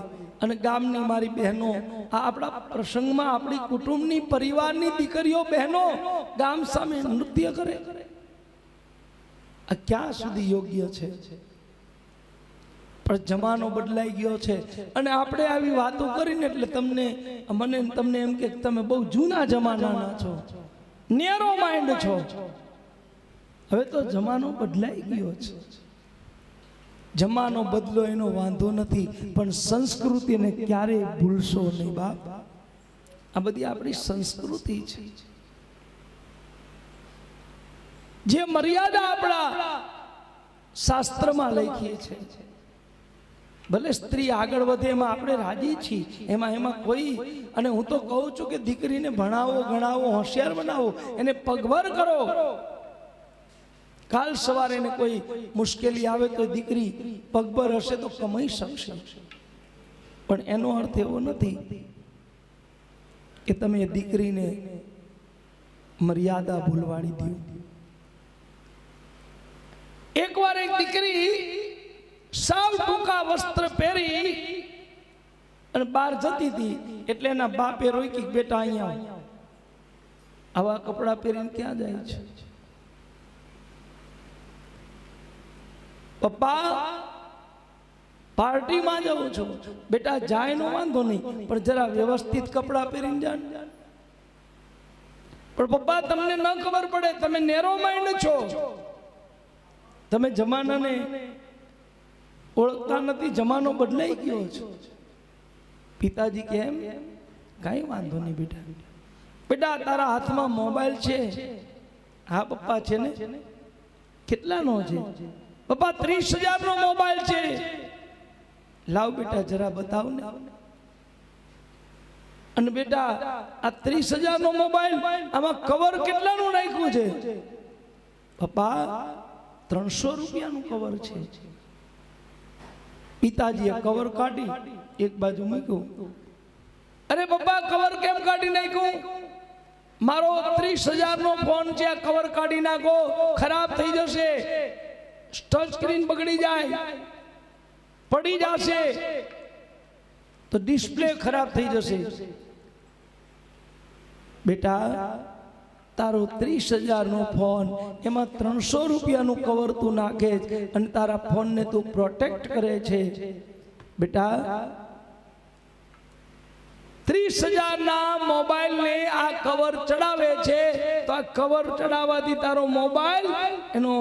અને ગામની મારી બહેનો આ આપણા પ્રસંગમાં આપણી કુટુંબની પરિવારની દીકરીઓ બહેનો ગામ સામે નૃત્ય કરે. આ ક્યાં સુધી યોગ્ય છે? પણ જમાનો બદલાઈ ગયો છે અને આપણે આવી વાતો કરીને એટલે તમને એમ કે તમે બહુ જૂના જમાનાના છો, નેરો માઇન્ડ છો. હવે તો જમાનો બદલાઈ ગયો છે. જમાનો બદલો એનો વાંધો નથી, પણ સંસ્કૃતિને ક્યારેય ભૂલશો નહીં બાપ. આ બધી આપણી સંસ્કૃતિ છે. જે મર્યાદા આપણા શાસ્ત્રમાં લખી છે, ભલે સ્ત્રી આગળ વધે એમાં આપણે રાજી છીએ, એમાં કોઈ. અને હું તો કહું છું કે દીકરીને ભણાવો, ગણાવો, હોશિયાર બનાવો, એને પગભર કરો. કાલ સવારે એને કોઈ મુશ્કેલી આવે તો દીકરી પગભર હશે તો કમાઈ શકશે. પણ એનો અર્થ એવો નથી કે તમે દીકરીને મર્યાદા ભૂલવાડી દો. એકવાર એક દીકરી સાવ ટૂંકા વસ્ત્ર પહેરી અને બહાર જતી હતી એટલે એના બાપે રોકી, બેટા અહીંયા આવા કપડા પહેરીને ક્યાં જાય છે? પપ્પા પાર્ટીમાં જાઉં છું. બેટા જાય નો વાંધો નહીં, પણ જરા વ્યવસ્થિત કપડા પહેરીને જા. પણ પપ્પા તમને ન ખબર પડે, તમે નેરો માઇન્ડ છો, તમે જમાનાને ઓળખતા નથી. જમાનો બદલાઈ ગયો છે. પિતાજી કેમ? કાંઈ વાંધો નહીં બેટા. બેટા તારા હાથમાં મોબાઈલ છે? હા પપ્પા છે ને. કેટલાનો છે? પપ્પા 30,000 નો મોબાઈલ છે. લાવ બેટા જરા બતાવ ને. અને બેટા આ 30,000 નો મોબાઈલ, આમાં કવર કેટલાનું નાખ્યું છે? પપ્પા 300 રૂપિયાનું કવર છે. પિતાજીએ કવર કાઢી એક બાજુ મૂક્યું. અરે પપ્પા કવર કેમ કાઢી નાખ્યું? મારો 30,000 નો ફોન છે, આ કવર કાઢી નાખો, ખરાબ થઈ જશે, ટચ સ્ક્રીન બગડી જાય, પડી જશે તો ડિસ્પ્લે ખરાબ થઈ જશે. બેટા તારો 30,000 નો ફોન, એમાં 300 રૂપિયાનું કવર તું નાખે અને તારા ફોનને તું પ્રોટેક્ટ કરે છે. બેટા 30,000 ના મોબાઈલને આ કવર ચડાવે છે તો આ કવર ચડાવવાથી તારો મોબાઈલ એનો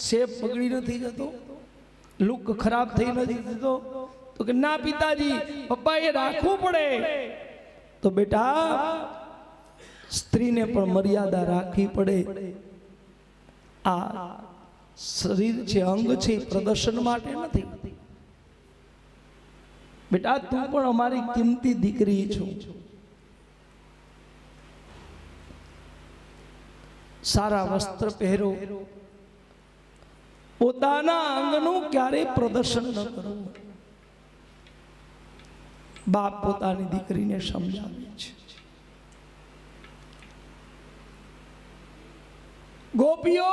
શેપ બગડી નથી જતો, લુક ખરાબ થઈ નથી જતો? તો કે ના પિતાજી, પપ્પા એ રાખવું પડે. તો બેટા સ્ત્રીને પણ મર્યાદા રાખવી પડે. આ શરીર છે, અંગ છે, પ્રદર્શન માટે નથી. બેટા તું પણ અમારી કિંમતી દીકરી છો. સારા વસ્ત્ર પહેરો, પોતાના અંગનું ક્યારેય પ્રદર્શન ન કરવું. બાપ પોતાની દીકરીને સમજાવે છે. ગોપીઓ,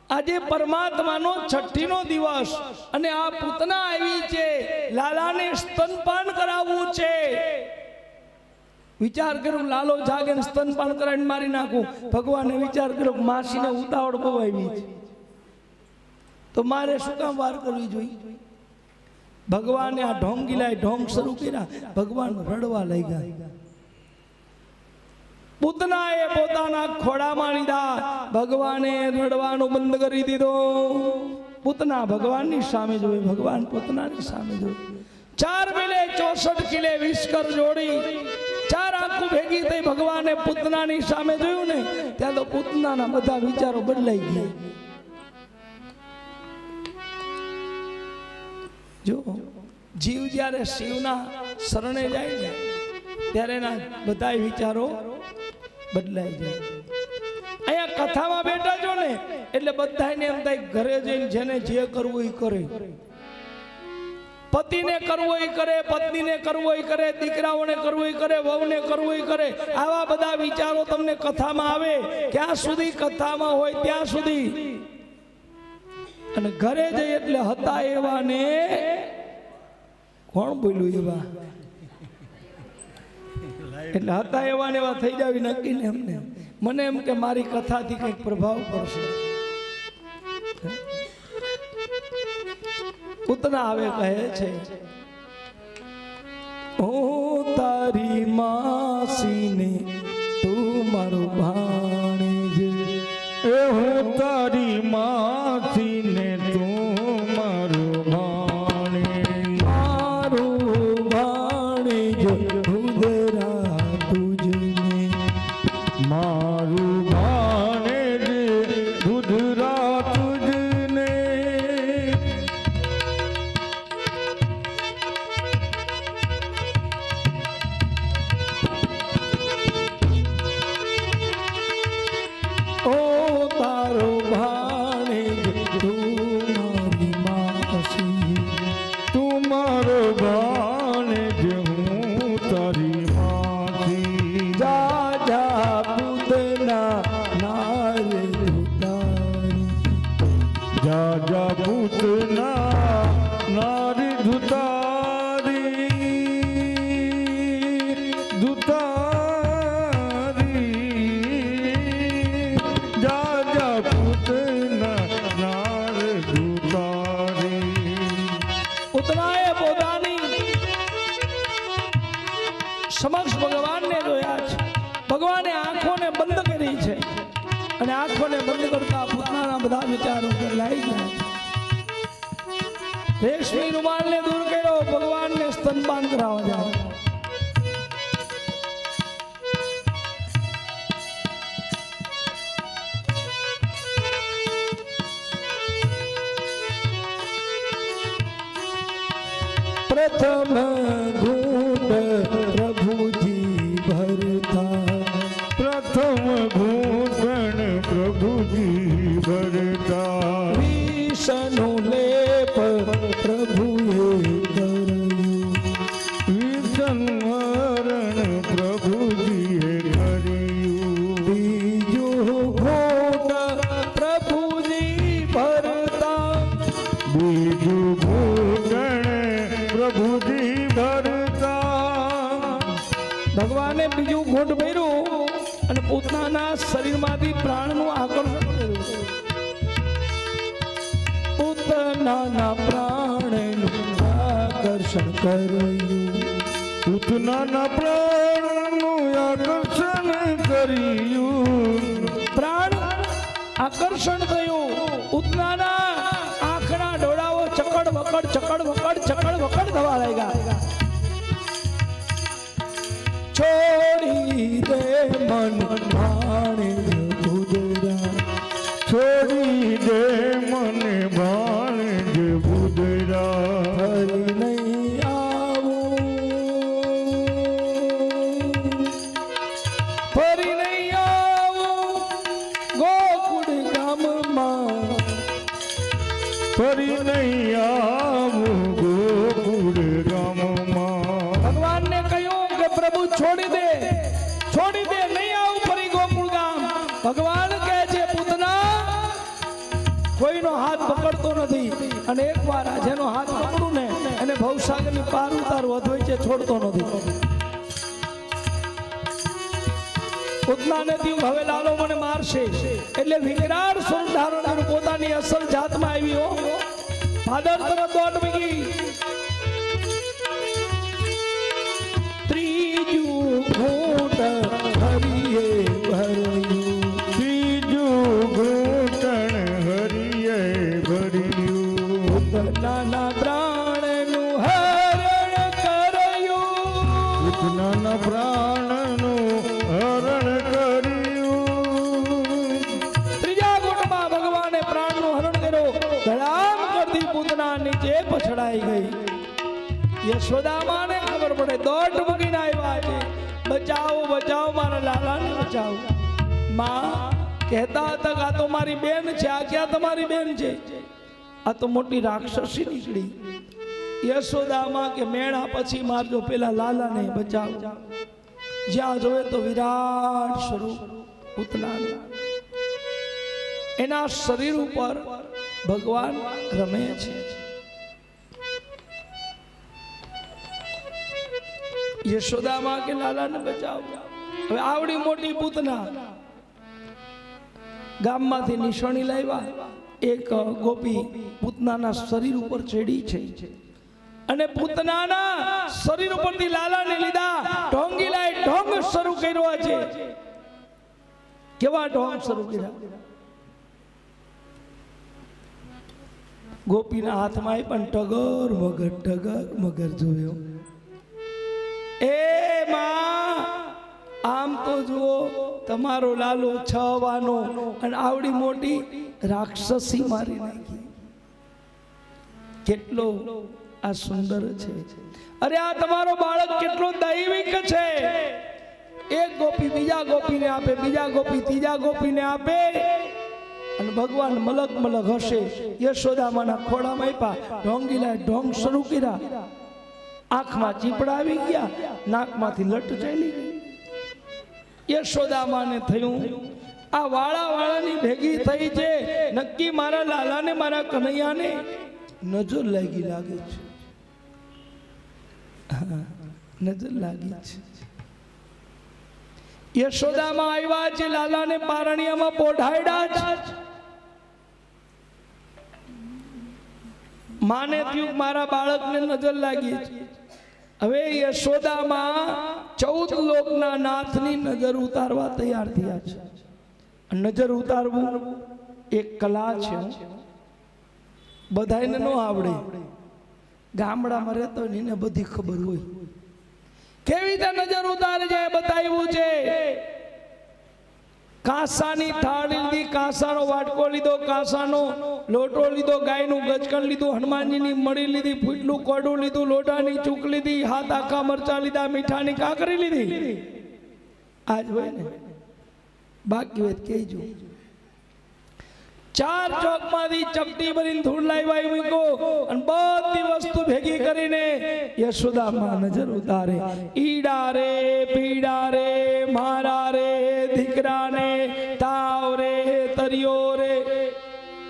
આજે પરમાત્માનો છઠ્ઠીનો દિવસ અને આ પૂતના આવી છે, લાલાને સ્તનપાન કરાવવું છે. વિચાર કર્યો લાલો જાગે ને સ્તનપાન કરાવીને મારી નાખું. ભગવાને વિચાર કર્યો માસીને ઉતાવળ બહુ આવી છે તો મારે શું કામ વાર કરવી જોઈએ? ભગવાને આ ઢોંગ ગિલાય ઢોંગ શરૂ કર્યા, ભગવાન રડવા લઈ ગયા. પૂતનાએ પોતાના ખોડામાં લીધા, ભગવાને રડવાનું બંધ કરી દીધો. પૂતના ભગવાનની સામે જોઈ, ભગવાન પૂતનાની સામે જોઈ. 4 મિલે 64 કિલે વિસ્કર જોડી, 4 આંખો ભેગી થઈ ભગવાને પૂતનાની સામે જોયું ને, ત્યાં તો પૂતનાના બધા વિચારો બદલાઈ ગયા. જો જીવ જ્યારે શિવના શરણે જાય ને ત્યારે એના બધા વિચારો બદલાઈ જાય. અહીંયા કથામાં બેઠા છો ને એટલે બધાને એમ થાય ઘરે જઈને જેને જે કરવું એ કરે. પતિને કરવો એ કરે, પત્નીને કરવો એ કરે, દીકરાઓને કરવો એ કરે, વહુને કરવો એ કરે. આવા બધા વિચારો તમને કથામાં આવે. ક્યાં સુધી કથામાં હોય ત્યાં સુધી. અને ઘરે જઈ એટલે હતા એવા ને કોણ બોલ્યું એવા, એટલે હતા એવા ને એવા થઈ જાવી નક્કી ને એમને. મને એમ કે મારી કથાથી કંઈક પ્રભાવ પડશે. પૂતના આવે કહે છે, હું તારી માસીને તું મારો ભાણેજ, એ હું તારી માસીને તું મારો ભાણેજ, મારું ભાણેજ ઉદરા તુજને, મારું ભાણેજ દુધરા તુજને. ઓ તારો ભાણેજ તું મારી માસી, તું મારો ભાણેજ હું તારી માસી. જા જા પૂતના નારે ઉતારી, જા જા પૂતના નારી ધુતારી, ધુતારી. જા જા પૂતના નાર ધુતારી. પૂતનાએ પોતાની સમક્ષ ભગવાનને જોયા છે. ભગવાને આંખોને બંધ કરી છે અને આંખોને બંધ કરતા પૂતનાના બધા વિચારો બદલાઈ ગયા છે. રેશમી રૂમાલને દૂર કર્યો, ભગવાનને સ્તનપાન કરાવવા જાઓ. પ્રથમ ઘૂંટ પ્રભુજી ભરતા, પ્રથમ ઘૂંટણ પ્રભુજી ભરતા, વિષનું લેપ પ્રભુએ કર્યું, વિસંવરણ પ્રભુજીએ કર્યું. બીજું ઘૂંટ પ્રભુજી ભરતા, બીજું ઘૂંટણ પ્રભુજી ભરતા. ભગવાને બીજું ઘૂંટ ભર્યું અને પૂતનાના શરીરમાંથી પ્રાણનું આકર્ષણ કર્યું. પૂતનાના પ્રાણનું આકર્ષણ કર્યું, પૂતનાના પ્રાણનું આકર્ષણ કર્યું. પ્રાણ આકર્ષણ થયું. પૂતનાના આંખના ડોળાઓ ચકડ વકડ ચકડ વકડ ચકડ વકડ થવા લાગ્યા. છોડી દે મન ભાણેજ ઉદરા, છોડી દે મને ભાણેજ બુદરા. ફરી નહીં આવું, ફરી નહીં આવું ગોકુળ ગામમાં, ફરી નહીં આવું ગોકુળ ગામમાં. ભગવાનને કહ્યું કે પ્રભુ છોડી દે, છોડી દે, નહીં આવું ફરી ગોકુળ ગામ. ભગવાન કહે છે, પૂતના કોઈનો હાથ પકડતો નથી અને એકવાર આ જેનો હાથ પકડું ને એને ભવસાગરની પાર ઉતારું અદ્વૈત છોડતો નથી. પૂતનાને થયું હવે લાલો મને મારશે એટલે વિકરાળ સ્વરૂપ ધારણ કર્યું. પોતાની અસલ જાતમાં આવી હો, ભાદર તરફ દોટ મૂકી. ત્રીજું ઘૂંટ હરિએ ભર્યું, ત્રીજું ઘૂંટણ હરિએ ભર્યું. પૂતનાના પ્રાણનું હરણ કર્યું, પૂતનાના પ્રાણનું હરણ કર્યું. ત્રીજા ઘૂંટમાં ભગવાને પ્રાણનું હરણ કર્યું. ધડામ કરતી પૂતના નીચે પછડાઈ ગઈ. યશોદા માને ખબર પડે, દોટ મૂકીને આવ્યા છે. બચાવો બચાવો મારા લાલાને બચાવો. માં કહેતા હતા કે આ તો મારી બેન છે. આ ક્યાં તમારી બેન છે? આ તો મોટી રાક્ષસી નીકળી. યશોદામાં કે મેળા પછી મારજો, પેલા લાલાને બચાવો. જ્યાં જોવે તો વિરાટ સ્વરૂપ પૂતનાનું. એના શરીર ઉપર ભગવાન રમે છે. યશોદામાં કે લાલાને બચાવો. હવે આવડી મોટી પૂતના ગામમાંથી નિશાણી લાવ્યા. એક ગોપી પૂતનાના શરીર ઉપર ચડી છે અને પૂતનાના શરીર ઉપરથી લાલાને લીધા. ઢોંગીલાએ ઢોંગ શરૂ કર્યો છે. કેવા ઢોંગ શરૂ કર્યા? ગોપીના હાથમાં પણ ટગર મગર જોયો. એ માં, આમ તો જુઓ તમારો લાલો છવાનો અને આવડી મોટી રાક્ષસી મારી નાખી. કેટલો આ સુંદર છે. અરે આ તમારો બાળક કેટલો દૈવિક છે. એક ગોપી બીજા ગોપીને આપે, બીજા ગોપી ત્રીજા ગોપીને આપે અને ભગવાન મલક મલક હશે. યશોદામાના ખોળામાં આપ્યા. ઢોંગીલા ઢોંગ શરૂ કર્યા. આંખમાં ચીપડા આવી ગયા, નાકમાંથી લટ ચાલી ગઈ. યશોદામાને થયું આ વાળાની ભેગી થઈ છે. નક્કી મારા લાલાને મારા કનૈયાને નજર લાગી લાગે છે. નજર લાગી છે. યશોદામાં આવ્યા છે. લાલાને પારણિયામાં પોઢાડ્યા છે. માને થયું મારા બાળકને નજર લાગી છે. હવે યશોદામાં 14 લોકના નાથની નજર ઉતારવા તૈયાર થયા છે. નજર ઉતારવું એક કલા છે. બધાને ન આવડે. ગામડામાં રહેતો હોય એને બધી ખબર હોય. કેવી રીતે નજર ઉતારે છે બતાવ્યું છે. કાંસાની થાળી લીધી, કાંસાનો વાટકો લીધો, કાંસાનો લોટો લીધો, ગાયનું ગચકણ લીધું, હનુમાનજીની મળી લીધી, ફૂટલું કોડું લીધું, લોટાની ચૂક લીધી, હાથ આખા મરચા લીધા, મીઠાની કાકરી લીધી. આજ હોય ને, બાકી હોય કહેજો. 4 ચોકમાંથી ચપટી ભરીને ધૂળ લાવ્યા મૂકો અને બધી વસ્તુ ભેગી કરીને યશોદામાં નજર ઉતારે. ઈડા રે પીડા રે મારા રે દીકરા ને તાવ રે તરિયો રે.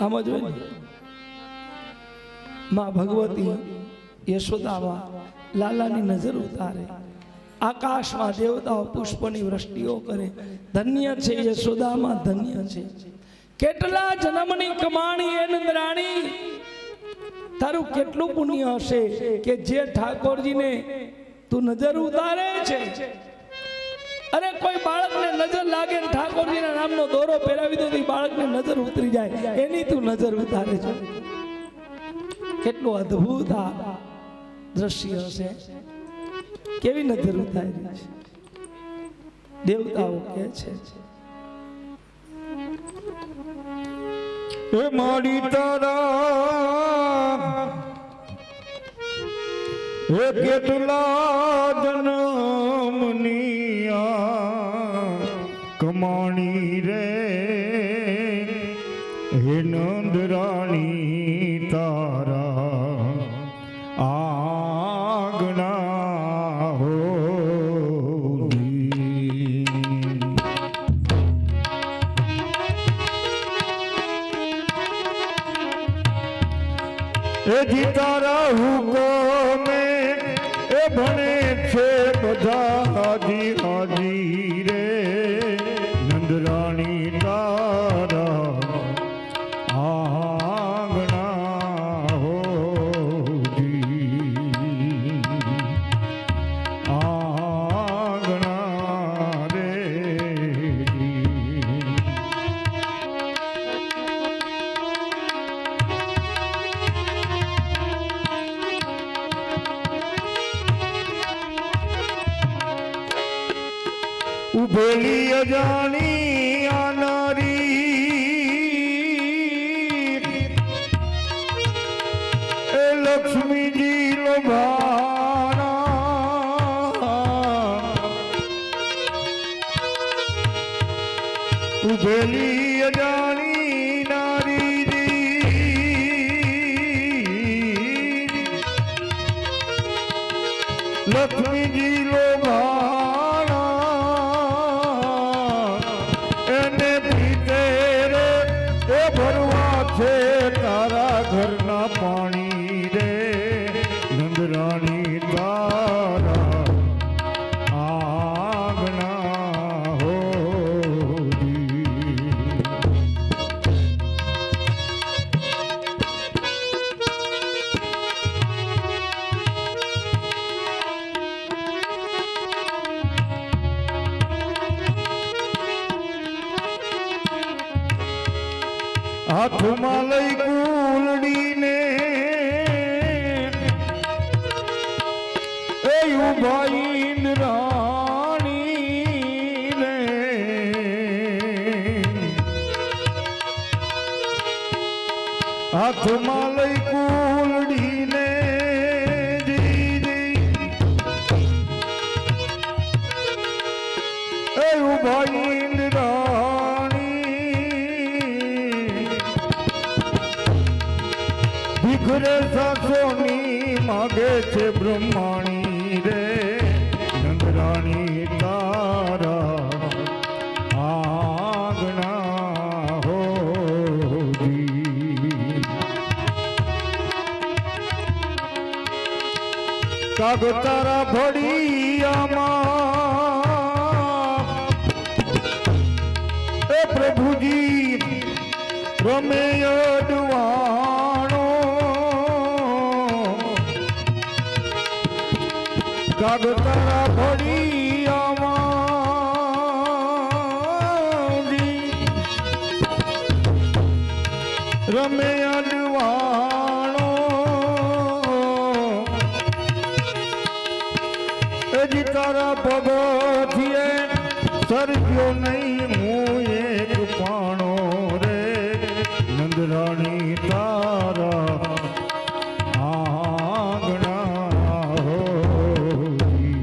આમ જ હોય ને. માં ભગવતી યશોદામાં લાલાની નજર ઉતારે. આકાશમાં દેવતાઓ પુષ્પની વૃષ્ટિઓ કરે. ધન્ય છે યશોદામાં, ધન્ય છે. કેટલા જન્મની કમાણી એ નંદરાણી, તારું કેટલું પુણ્ય હશે કે જે ઠાકોરજીને તું નજર ઉતારે છે. અરે કોઈ બાળકને નજર લાગે ને ઠાકોરજીના નામનો દોરો પહેરાવી દો તો બાળકને નજર ઉતરી જાય. એની તું નજર ઉતારે છે. કેટલું અદ્ભુત આ દ્રશ્ય હશે. કેવી નજર ઉતારી છે. દેવતાઓ કહે છે એ મારી તારા એ કેટલા જન્મની કમાણી રે હે નંદરાણી તારા આગણા હો. એ તારા હુકમે એ ભણે છે બધા હાજી હાજી રે નંદરાણી તારા આંગણા હોજી આંગણા રે. ઉભેલી અજાણી આનારી એ લક્ષ્મીજી લોભાણા સુધેલી અજાણી નારી લક્ષ્મીજી લો એને પીતે રે એ ભરવા છે તારા ઘરના પાણી રે નંદરાણી તારા આંગણા હોરી હાથમાં લઈ કુલડીને એ ઉભા ઇન્દ્રાણી રે હાથમાં લઈ કુલડીને એ ઉભા ભીખરે સાસોની માગે છે બ્રહ્માણી રે નંદરાણી તારા આંગણા હોરી કાગ તારા ફળિયામાં એ પ્રભુજી રમે અડવાણો કાગ તારા ફળિયામાં રમે અડવાણો એજી તારા પગથિયે સરગ્યો નહીં હું એક પાણો રે નંદરાણી તારા આંગણા હોરી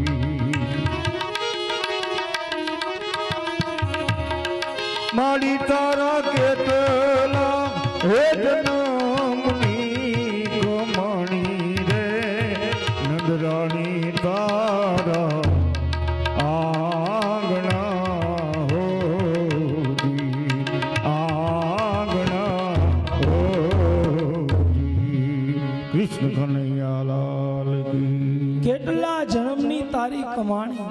માડી તારા કેટલા હે જન્મની કમણી રે નંદરાણી તારા આંગણા હોરી આંગણા હોરી કૃષ્ણ કનૈયા લાલ કી કેટલા જન્મની તારી કમાણી,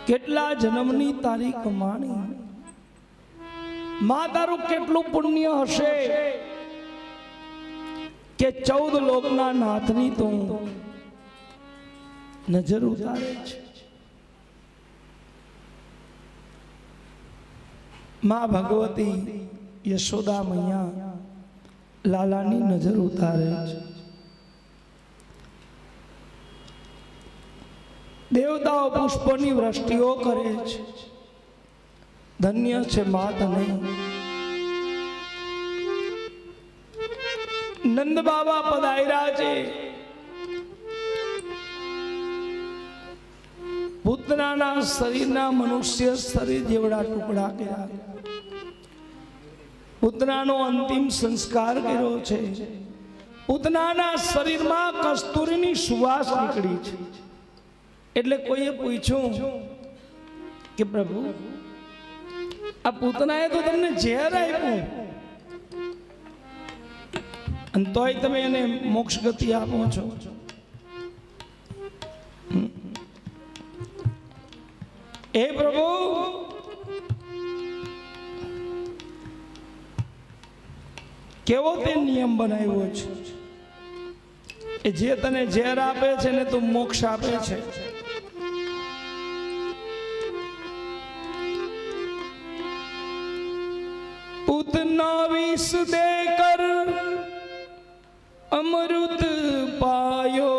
કેટલા જન્મની તારી કમાણી, માં તારું કેટલું પુણ્ય હશે કે 14 લોકના નાથની તું નજર ઉતારે છે. માં ભગવતી યશોદા મૈયા લાલાની નજર ઉતારે છે. દેવતાઓ પુષ્પોની વૃષ્ટિઓ કરે છે. ધન્ય છે મા તને. નંદ બાબા પધાર્યા છે. પૂતનાના શરીરના મનુષ્ય શરીર જેવડા ટુકડા કર્યા. પૂતનાનો અંતિમ સંસ્કાર કર્યો છે. પૂતનાના શરીરમાં કસ્તુરીની સુવાસ નીકળી છે. એટલે કોઈએ પૂછ્યું કે પ્રભુ આ પૂતનાએ તો તમને ઝેર આપ્યું અને તોય તમે એને મોક્ષ ગતિ આપો છો. એ પ્રભુ કેવો તે નિયમ બનાવ્યો છે એ જે તને ઝેર આપે છે ને તું મોક્ષ આપે છે. પૂતના વિષ દેકર અમૃત પાયો,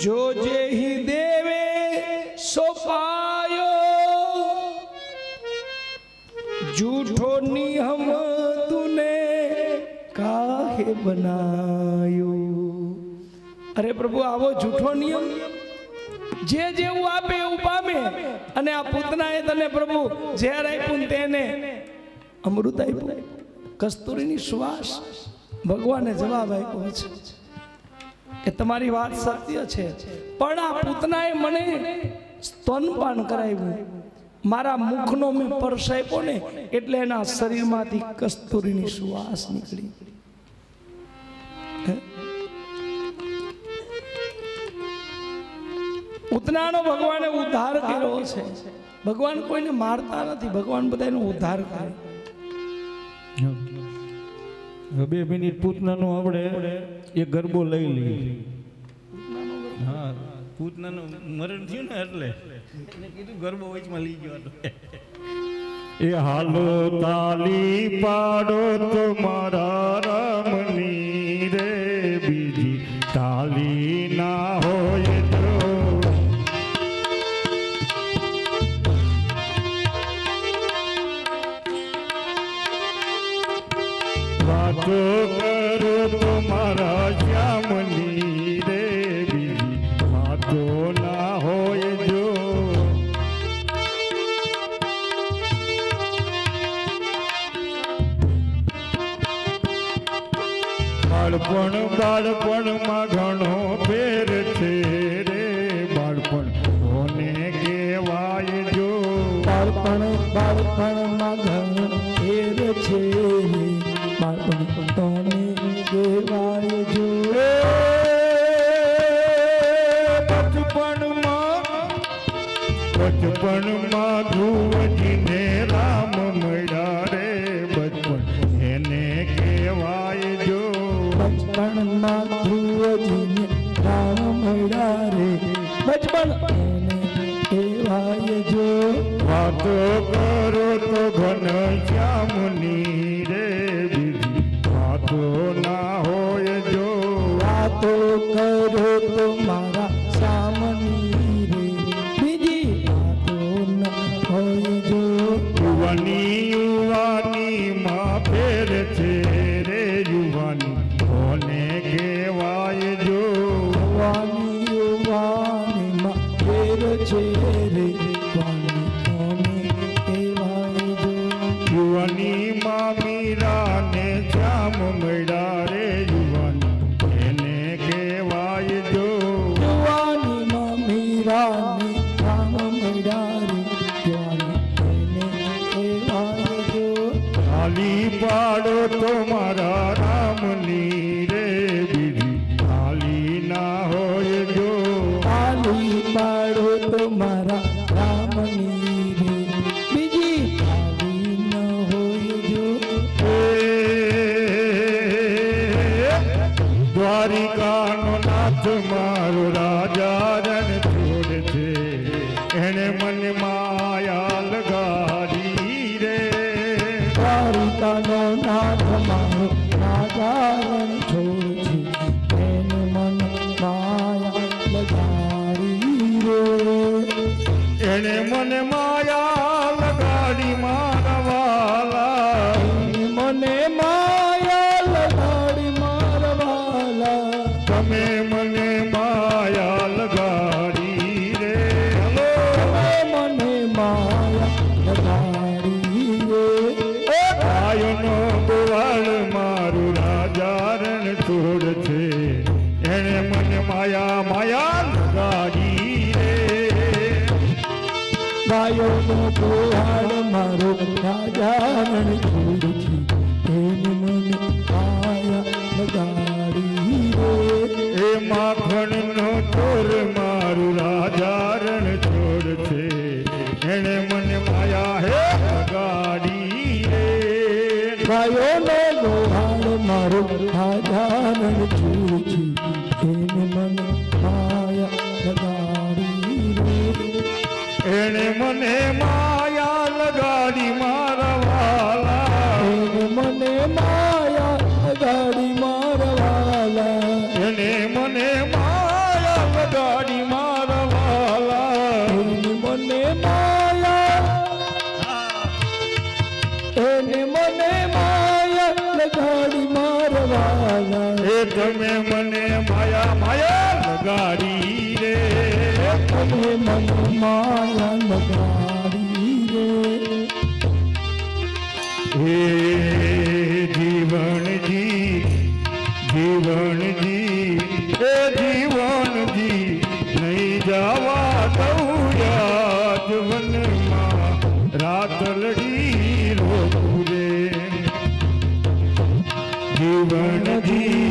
જો જેહી દેવે સો પાયો, झूठो नियम तूने काहे બનાયો. અરે પ્રભુ, આવો જૂઠો નિયમ, જે જેવું આપે એવું પામે. અને આ પૂતનાએ તને પ્રભુ ઝેર આપ્યું ને તેને અમૃત આપ્યું, કસ્તુરીની શ્વાસ. ભગવાને જવાબ આપ્યો છે કે તમારી વાત સત્ય છે, પણ આ પૂતનાએ મને સ્તનપાન કરાવ્યું, મારા મુખનો મેં પરસ આપ્યો ને એટલે એના શરીરમાંથી કસ્તુરીની શ્વાસ નીકળી. પૂતનાનો ભગવાને ઉદ્ધાર કર્યો છે. ભગવાન કોઈને મારતા નથી, ભગવાન બધાનો ઉદ્ધાર કરે. 2 મિનિટ પૂતનાનો આપણે એક ગરબો લઈ લઈએ. હા, પૂતનાનું મરણ થયું ને એટલે એને કીધું ગરબો વચમાં લઈ ગયો હતો. એ હાલો તાલી પાડો તો મારા રામની રે, બીજી તાલી ના હોય તો. વાતો કરો તો મારા શ્યામની રે, બીજી વાતો ના હોય જો. બાળપણમાં ઘણો ફેર છે રે, બાળપણ કોને કહેવાય જો. બાળપણમાં ઘણો ફેર છે, બાળપણ તોને કહેવાય જો. બચપણમાં ધ્રુવજીને રામ મળ્યા રે, બચપણ એને કહેવાય જો. બચપણમાં ધ્રુવજીને રામ મળ્યા રે, બચપણ એને કહેવાય જો. વાતો કરો તો ઘનશ્યામની રે, બીજી વાતો ના હોય જો. વાતો કરો તો મારા સામની રે, બીજી વાતો ન હોય જો. યુવાની માં ફેર છે રે, યુવાની કોને કહેવાય જો. યુવાનીમાં ફેર છે રે, યુવાની કોને કહેવાય જો. યુવાનીમાં મીરાને શ્યામ મળ્યા રે, યુવાની એને કહેવાય જો. યુવાનીમાં મીરાને રામ મળ્યા રે, યુવાની એને કહેવાય જો. તાલી પાડો તો મારા રામની રે, બીજી તાલી ના હોય જો. તાલી પાડો તો મારા રામની રે, બીજી તાલી ન હોય જો. દ્વારિકાનો નાથ મારો રાજા રણ છોડ છે, એને મને માયા લગાડી રે. દ્વારિકાનો નાથ મારો રાજા રણ છોડ છે, એને મન માયા લગાડી રે. એને મને માયા લગાડી મારા વાલા, મને માયા લગાડી મારા વાલા. તમે મને માયા લગાડી રે. મને માયા લગાડી રે. ગાયોનો ગોવાળ મારું રાજા રણ છોડ છે, એને મને માયા માયા લગાડી રે. ગાયોનો ગોવાળ મારો રાજા રણ છોડ છે, એને મને માયા લગાડી રે. એ માખણનો ચોર મારું રાજા રણ છોડ છે, એને મને માયા હે લગાડી રે. ગાયોનો ગોવાળ મારો રાજા રણ છોડ છે, એને મને માયા લગાડી રે. એને મને માયા લગાડી મારા વાલા, એને મને માયા લગાડી મારા વાલા. એને મને માયા લગાડી મારા વાલા. એને મને માયા, એને મને માયા લગાડી મારા વાલા. તમે મને માયા માયા લગાડી રે, તમે મને માયા લગાડી રે, હે જીવનજી જીવનજી હે જીવનજી નહીં જવા દઉં યાદ વનમાં રાત લડી રોકું રે, જીવનજી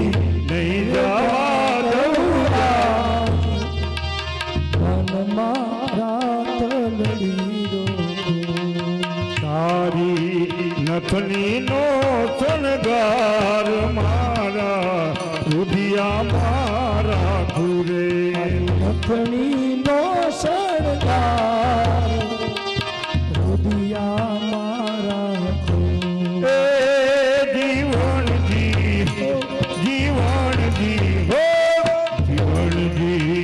નહીં જવા દઉં મનમાં રાત લડી રો, તારી નથનીનો શણગાર મારા રુધિયા મારા ઘુરે, નથણીનો શણગાર રુધિયા મારા એ જીવનજી જીવનજી હો જીવનજી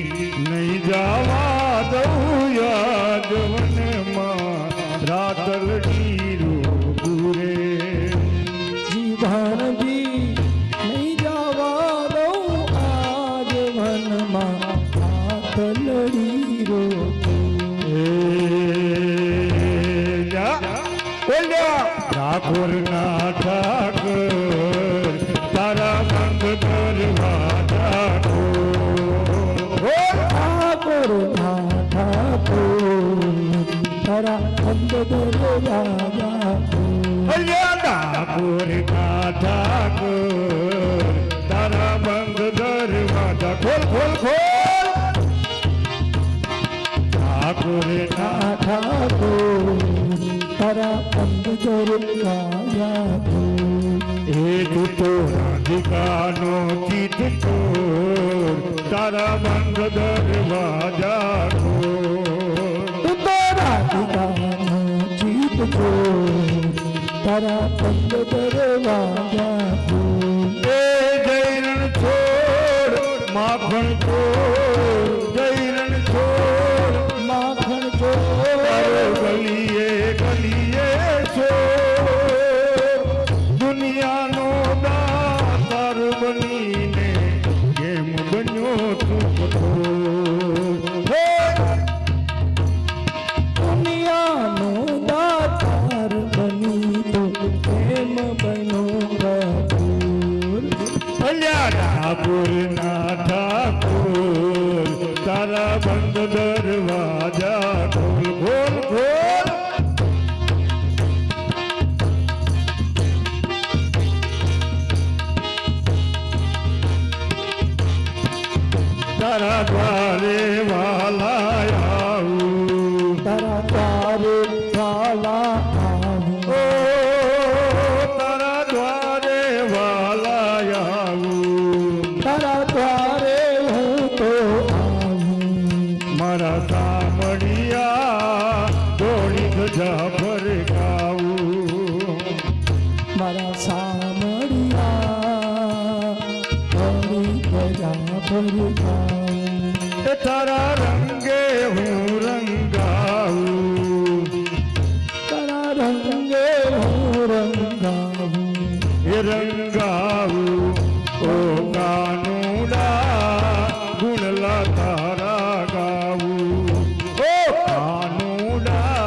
નહીં જવા દઉં યાદ વનમાં રાત લડી રોકું રે, જીવનજી નહીં જવા દઉં આજ વનમાં હાથ લડી રો, ઠાકોર ના ઠાકર તારા બંધ કરવા ઠાકોર ના ઠાકોર તારા અંધ રાજા, ઠાકોર ના ઠાકર તારા બંધ દરવાજા ખોલ ખોલ ખોલ, ઠાકોર ના ઠાકોર તારા અંધ રાજા, એ તું તો રાધિકાનો ચિત ચોર તારા બંધ દરવાજા ખોલ, તું તો રાધિકાનો જીત છો તારા અંધ દરવાજા, એ જૈરણ છોડ માખણ છોડ જૈરણ છોડ માખણ છો ગલીએ ગલીએ છોડ, દુનિયાનો દાતાર બનીને કેમ બન્યો તું કઠોર, દુનિયાનો દાતાર બની તો કેમ બનો બહાદુર, ઠાકોર ના ઠાકોર તારા બંધ દરવાજા ખોલ ખોલ ખોલ, તારા દ્વારે વાલા આવું, તારા તારે વાલા આવું, ઓ તારા દ્વારે વાલા આવું, તારા દ્વારે હું તો આવું, મારા સામડિયા દોડી ધજા ફરકાવું, મારા સામડિયા હરી ગજા ભરગાવું, એ તારા રંગે હું રંગાવું, તારા રંગે હું રંગાવું, એ રંગાવું ઓ કાનુડા ગુણલા તારા ગાવું, ઓ કાનુડા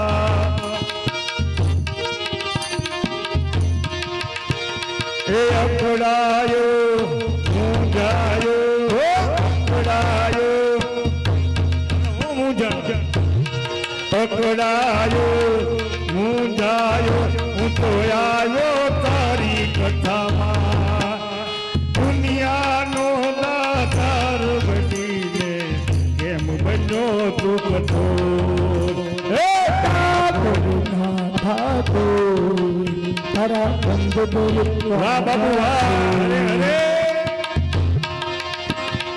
એ અકડાયો મૂંઝાયો અકડાયો પકડાયો મૂંઝાયો હું તો આવ્યો તારી કથામાં, દુનિયાનો દાતાર બનીને કેમ બન્યો તું કઠોર, હે ઠાકોર ના ઠાકોર તારા બંધ વાહ બાબુ વાહ હરે હરે,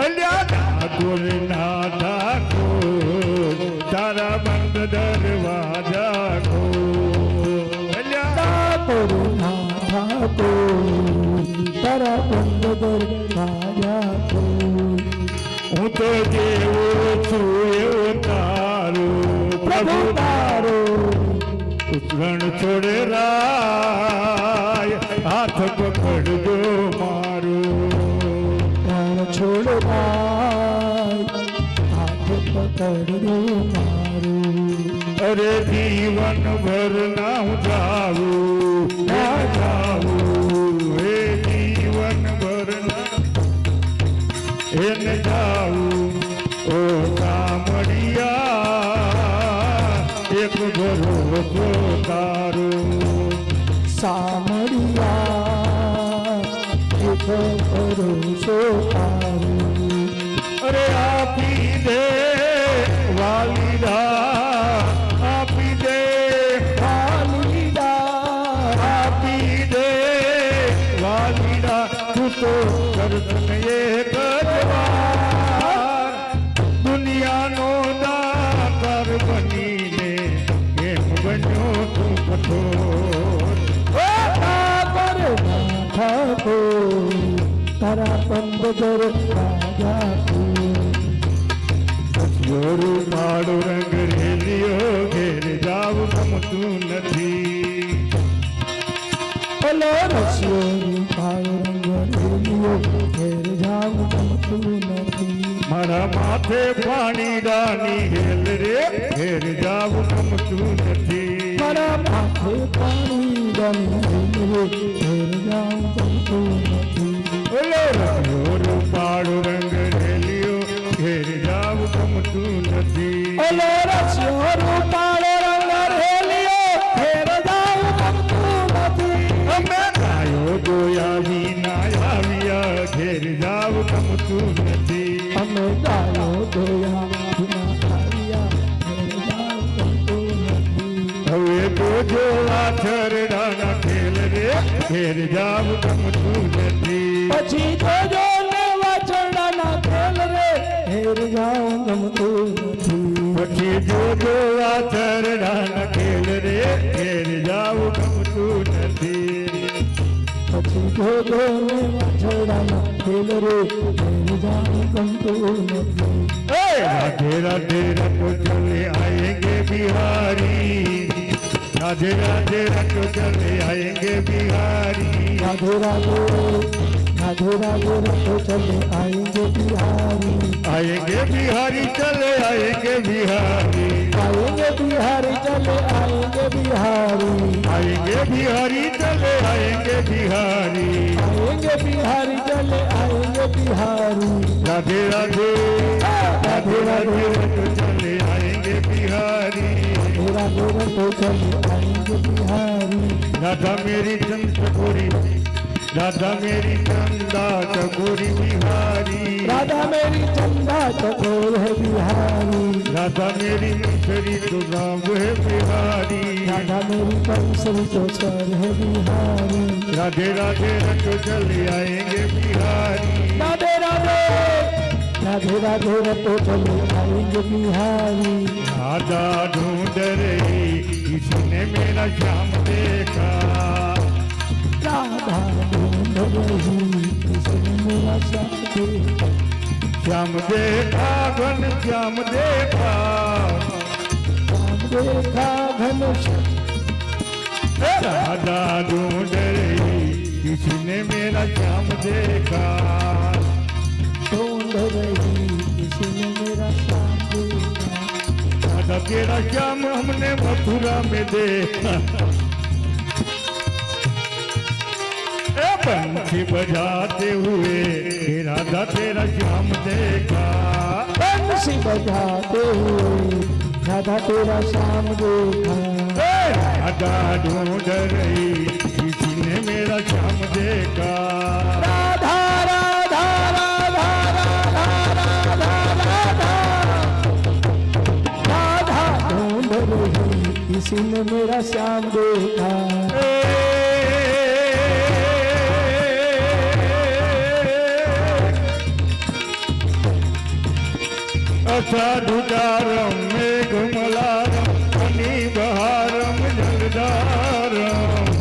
અલ્યા ઠાકોર ના ઠાકોર તારા બંધ દરવાજા ખોલ, અલ્યા ઠાકોર ના ઠાકોર તારા બંધ રાજા, હું તો જેવો છું એવો તારો પ્રભુ તારો ઉત્તરણ છોડે રાય હાથ પકડજો મારો, છોડવાય હાથ પકડો મારું અરે જીવન ભર ના હું જાવું ના જાવું હે જીવન ભર ના એને જાવું ઓ કામડિયા એક ભરોસો તારો સામળિયા એક ભરોસો તારું અરે આપી દે વાલીદા આપી દે વાલીદા આપી દે વાલીદા તું તો કરતન એક જ વાર દુનિયાનો દાતાર બનીને કેમ બન્યો તું કઠોર તારા પંદર રાજા જોરું માડો રંગ રેલિયો ઘેર જાવ ગમતું નથી ઓલો રસિયો કાળો રંગ રેલિયો ઘેર જાવ ગમતું નથી મારા માથે પાણી દાની હેલ રે ઘેર જાવ ગમતું નથી મારા માથે પાણી ગમી ઘેર જાવ ગમતું નથી ઓલો રસિયો પાડો રંગ રેલિયો ઘેર જાવ ગમતું નથી ઓલો રસિયો રૂપાળો રંગ રેલિયો ઘેર જાવ ગમતું નથી અમે ગાયો ગોયા વિના આવ્યા ઘેર જાવ ગમતું નથી અમે ગાયો દોયા વિના આવ્યા ઘેર જાવ ગમતું નથી હવે બોજો વાછરડાના ખેલ રે ઘેર જાવ ગમતું નથી પછી જોજો ને વાછરડાના ખેલ રે ઘેર જાવ ગમતું નથી પછી જોજો વાછરડાના ખેલ રે ઘેર જાવ ગમતું નથી પછી જોજો ને વાછરડાના ખેલ રે ઘેર જાવ ગમતું નથી राधे राधे रखो चले आएंगे बिहारी राधे राधे रखो चले आएंगे बिहारी राधे राधे राधे राधे रखो चले आएंगे बिहारी आएंगे बिहारी चले आएंगे बिहारी आएंगे बिहारी चले आएंगे बिहारी आएंगे बिहारी चले आएंगे बिहारी आएंगे बिहारी चले आएंगे बिहारी राधे राधे राधे राधे रखो चले आएंगे बिहारी मेरा गोरा तो चले आएंगे बिहारी राधा मेरी चंद गोरी राधा मेरी चंदा चकोरी बिहारी राधा मेरी चंदा चकोर है बिहारी राधा मेरी मिसरी तो नाम है बिहारी राधा मेरी कंसरी तो सर है बिहारी राधे राधे रखो चले आएंगे बिहारी राधे राधे राधे राधे रखो चले आएंगे बिहारी राधा ढूंढ रही किसने मेरा श्याम देखा राधा ढूंढ रही किसने मेरा श्याम देखा श्याम देखा घन श्याम देखा श्याम देखा घन राधा ढूंढ रही किसने मेरा श्याम देखा ढूंढ रही किसने मेरा श्याम देखा राधा तेरा श्याम हमने मथुरा में देखा बंसी बजाते हुए राधा तेरा श्याम देखा बंसी बजाते हुए राधा तेरा श्याम देखा राधा ढूंढ रही किसी ने मेरा श्याम देखा राधा राधा राधा राधा राधा राधा राधा ढूंढ रही किसी ने मेरा श्याम देखा साधुचारम मेघमलारम फणिबहारम जलधारम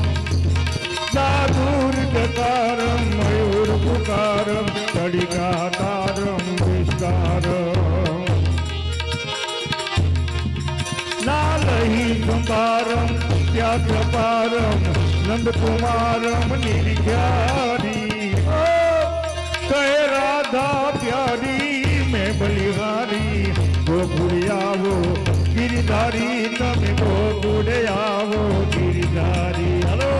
साधुर्गकारम मयूरपुकारम कड़िकातारम विस्तारम लालही संभारम त्यागपारम नंदकुमारम निर्घ्यारी કહે રાધા પ્યારી મેં બલિહારી ગોકુળી આવો ગિરધારી તમે ગોકુળે આવો ગિરધારી હલો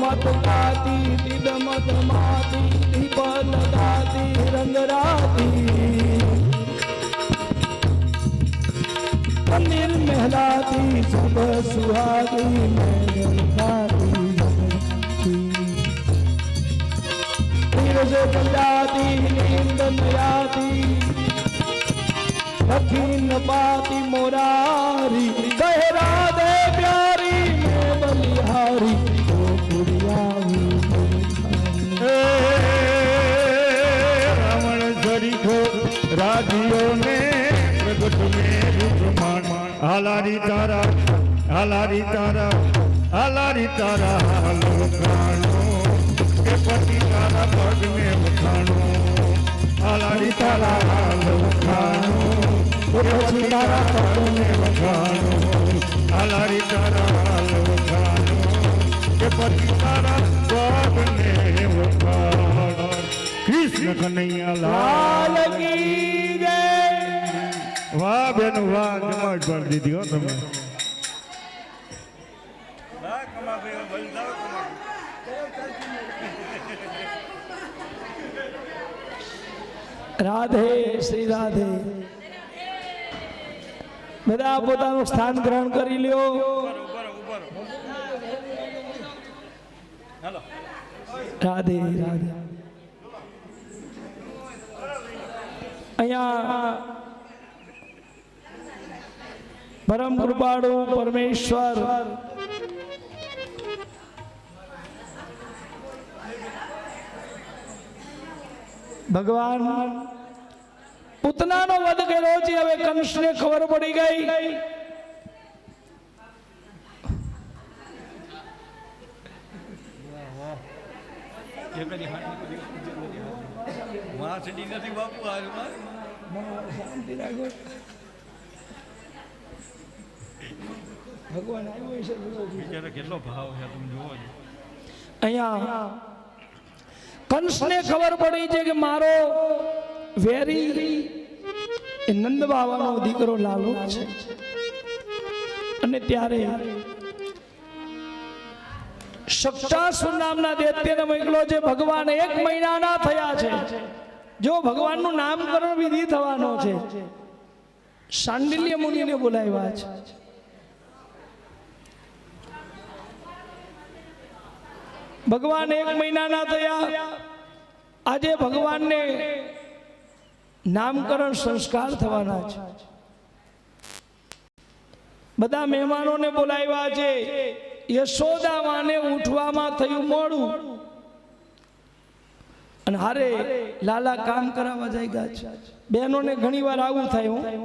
મત ગાતી તિદમત માતી દીપ લગાતી રંગ રાતી મંદિર મહેલાતી સબ સુહાગી મેં ગાતી ધીરજ બજાતી નીંદ નયાતી લખી ન પાતી મોરારી કહે રાધે પ્યારી મેં બલિહારી રાવણ જરીખો રાજીઓ ને પ્રગટ મેં રૂપમાન હાલારી તારા હાલારી તારા હાલારી તારા હાલો કાણો કે પતિ તારા પગ મેં વખાણો હાલારી તારા હાલો કાણો કે પતિ તારા પગ મેં વખાણો હાલારી તારા હાલો કાણો કે પતિ તારા પગને વખાણો કૃષ્ણ કનૈયા લાલ કી જય વાહ બેન વાહ જમાડ પર દીધી હો તમે રાધે શ્રી રાધે બધા પોતાનું સ્થાન ગ્રહણ કરી લ્યો રાધે રાધે અહીંયા પરમ કૃપાળુ પરમેશ્વર ભગવાન પૂતનાનો વધ કર્યો છે હવે કંસને ખબર પડી ગઈ ભગવાન આવ્યો છે કેટલો ભાવ છે તમે જોવો છો અહીંયા કંસને ખબર પડી છે કે મારો વેરી એ નંદ બાવાનો દીકરો લાલો છે અને ત્યારે શક્તાસુર નામના દૈત્યને મોકલો છે ભગવાન 1 મહિનાના થયા છે જો ભગવાનનું નામકરણ વિધિ થવાનો છે શાંડિલ્ય મુનિને બોલાવ્યા છે ભગવાન 1 મહિનાના થયા આજે ભગવાનને નામકરણ સંસ્કાર થવાના છે બધા મહેમાનોને બોલાવ્યા છે યશોદા માને ઉઠવામાં થયું મોડું અને હારે લાલા કામ કરાવવા જઈ ગયા છે બહેનોને ઘણી વાર આવું થાય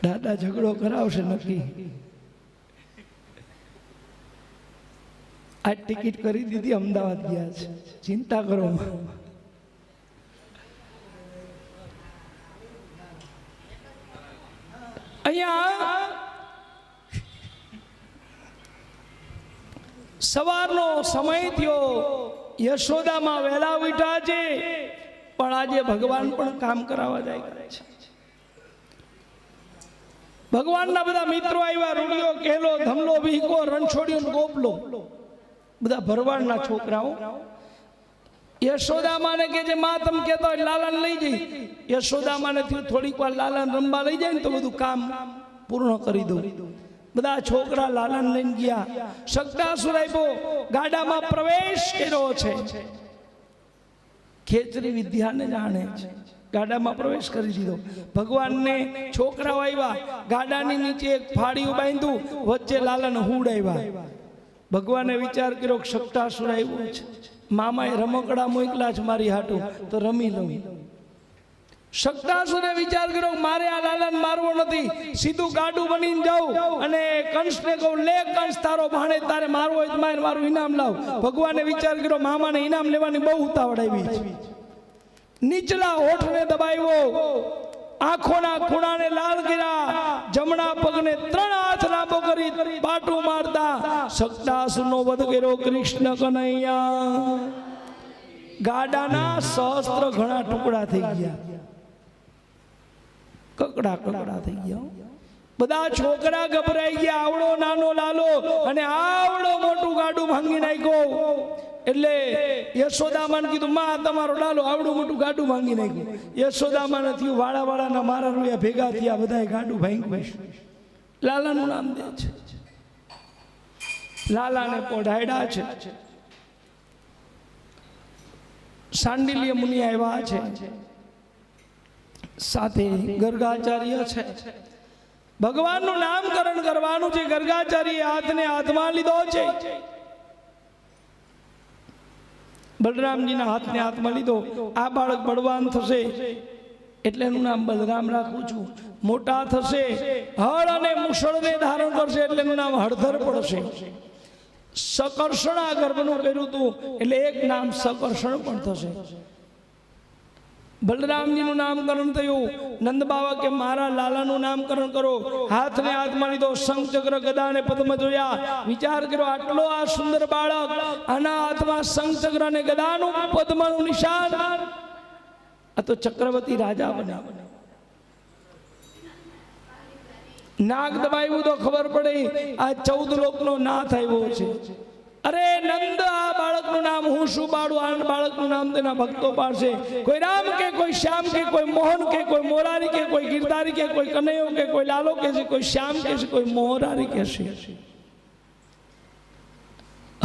દાદા ઝઘડો કરાવશે નક્કી આ ટિકિટ કરી દીધી અમદાવાદ ગયા છે ચિંતા કરો અહીંયા સવારનો સમય થયો યશોદામાં વહેલા ઉઠ્યા છે પણ આજે ભગવાન પણ કામ કરાવવા જાય છે ભગવાનના બધા મિત્રો આવ્યા, રૂડિયો, કેલો, ધમલો, ભીકો, રણછોડિયો ને ગોપલો, બધા ભરવાડના છોકરાઓ. યશોદામાને કે જે માં તમે કહેતા હોય લાલાને લઈ જઈ. યશોદામાને થયું થોડીક વાર લાલાને રમવા લઈ જાય ને તો બધું કામ પૂર્ણ કરી દઉં. બધા છોકરા લાલાને લઈને ગયા. શક્તાસુર આવ્યો, ગાડામાં પ્રવેશ કર્યો છે. ખેચરી વિદ્યાને જાણે છે. ગાડામાં પ્રવેશ કરી દીધો. ભગવાનને છોકરાઓ આવ્યા, ગાડાની નીચે એક ફાડીયું બાંધ્યું, વચ્ચે લાલાને હુડ આવ્યા. ભગવાને વિચાર કર્યો શક્તાસુર આવ્યો છે, મામાએ રમકડા મોકલા છે મારી હાટું, તો રમી લઉં. શક્તાસુરે વિચાર કર્યો મારે આ લાલાને મારવો નથી, સીધું ગાડું બનીને જાઉં અને કંસને કહું લે કંસ તારો ભાણે તારે મારવો હોય તો મારું ઇનામ લાવ. ભગવાને વિચાર કર્યો મામાને ઇનામ લેવાની બહુ ઉતાવળ આવી છે. નીચલા હોઠને દબાવ્યો, આંખોના ખૂણાને લાલ કર્યા, જમણા પગને 3 હાથ લાંબો કરી પાટું મારતા શક્તાસુરનો વધ કર્યો કૃષ્ણ કનૈયા. ગાડાના સહસ્ત્ર ઘણા ટુકડા થઈ ગયા, કકડા થઈ ગયા. બધા છોકરા ગભરાઈ ગયા. આવડો નાનો લાલો અને આવડો મોટું ગાડું ભાંગી નાખ્યો. એટલે યશોદામાને કીધું માં તમારો લાલો આવડું મોટું ગાડું ભાંગી નાખ્યું. યશોદામાને થયું વાળાવાળાના મારા રૂયા ભેગા થયા, બધા ગાડું ભાંગ્યું. લાલાનું નામ દે છે, લાલાને પોઢાડ્યા છે. શાંડિલ્ય મુનિ આવ્યા છે, સાથે ગર્ગાચાર્ય છે. ભગવાનનું નામકરણ કરવાનું છે. ગર્ગાચાર્ય હાથને હાથમાં લીધો છે. બલરામજીના હાથને હાથમાં લીધો. આ બાળક બળવાન થશે એટલે એનું નામ બલરામ રાખું છું. મોટા થશે, હળ અને મુસળને ધારણ કરશે એટલે એનું નામ હળધર પડશે. શકર્ષણ ગર્ભનું કર્યું હતું એટલે એક નામ શકર્ષણ પણ થશે. બલરામજીનું નામકરણ થયું. નંદ બાવા કે મારા લાલાનું નામકરણ કરો. હાથને હાથમાં લીધો, શંખ ચક્ર ગદા અને પદ્મ જોયા. વિચાર કર્યો આટલો આ સુંદર બાળક, આના હાથમાં શંખ ચક્ર અને ગદાનું પદ્મનું નિશાન, આ તો ચક્રવર્તી રાજા બન્યા. નાક દબાવ્યું તો ખબર પડે આ 14 લોકનો નાથ આવ્યો છે. અરે નંદ, આ બાળકનું નામ હું શું પાડું? આ બાળકનું નામ તેના ભક્તો પાડશે. કોઈ રામ કે કોઈ શ્યામ કે કોઈ મોહન કે કોઈ મોરારી કે કોઈ ગિરધારી કે કોઈ કનૈયો કે કોઈ લાલો કે છે, કોઈ શ્યામ કે છે, કોઈ મોરારી કે છે.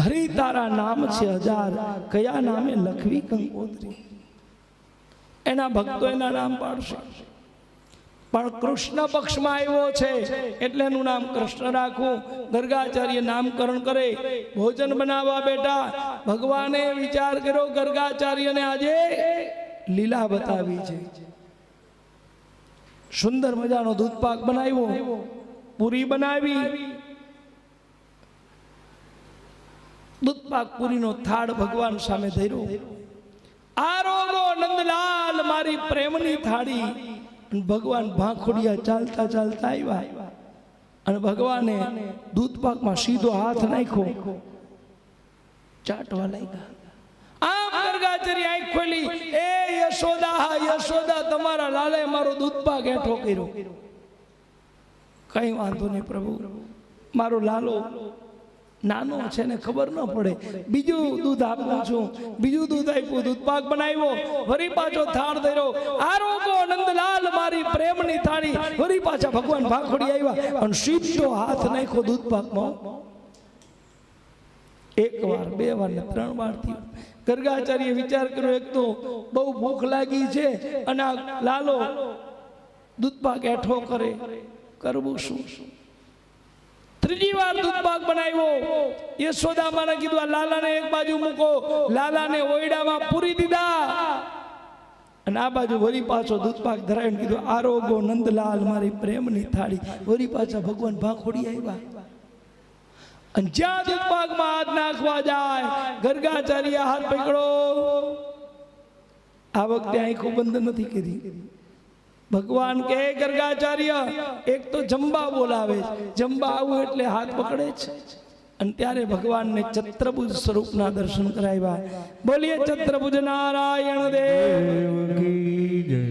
હરિ તારા નામ છે 1000, કયા નામે લખવી કંકોત્રી. એના ભક્તો એના નામ પાડશે. પણ કૃષ્ણ પક્ષમાં આવ્યો છે એટલે એનું નામ કૃષ્ણ રાખવું. ગર્ગાચાર્ય નામકરણ કરે, ભોજન બનાવવા બેઠા. ભગવાને વિચાર કર્યો ગર્ગાચાર્યને આજે લીલા બતાવી છે. સુંદર મજાનો દૂધપાક બનાવ્યો, પૂરી બનાવી. દૂધપાક પૂરીનો થાળ ભગવાન સામે ધર્યો. આરોગો નંદલાલ મારી પ્રેમની થાળી. ભગવાન ભાંખોડિયા ચાલતા ચાલતા આવ્યા અને ભગવાને દૂધપાકમાં સીધો હાથ નાખ્યો, ચાટવા લાગ્યા. આમ ગર્ગાચાર્ય આંખ ખોલી, એ યશોદા, યશોદા તમારા લાલે મારો દૂધપાક હેઠો કર્યો. કઈ વાંધો નહીં પ્રભુ, મારો લાલો નાનો છે ને ખબર ન પડે, બીજું દૂધ આપું છું. બીજું દૂધ આપ્યું, દૂધપાક બનાવ્યો, વળી પાછો થાળ ધર્યો. આરોગો નંદલાલ મારી પ્રેમની થાળી. વળી પાછા ભગવાન ભાખોડી આવ્યા અને સીધો હાથ નાખ્યો દૂધપાકમાં. 1 વાર 2 વાર ને 3 વાર થયું. ગર્ગાચાર્ય વિચાર કર્યો એક તો બહુ ભૂખ લાગી છે અને આ લાલો દૂધપાક હેઠો કરે, કરવું શું? 3જી વાર દૂધપાક બનાવ્યો. યશોદામાને કીધું આ લાલાને એક બાજુ મૂકો. લાલાને ઓયડામાં પૂરી દીધા અને આ બાજુ વળી પાછો દૂધપાક ધરાવીને કીધું આરોગો નંદલાલ મારી પ્રેમની થાળી. વળી પાછા ભગવાન ભાખોડી આવ્યા અને જ્યાં દૂધપાકમાં હાથ નાખવા જાય ગર્ગાચાર્ય હાથ પકડો. આ વખતે આંખો બંધ નથી કરી. ભગવાન કે ગર્ગાચાર્ય એક તો જંબા બોલાવે છે, જંબા આવું એટલે હાથ પકડે છે. અને ત્યારે ભગવાનને ચત્રભુજ સ્વરૂપના દર્શન કરાવ્યા. બોલીએ ચત્રભુજ નારાયણ દેવ કી જય.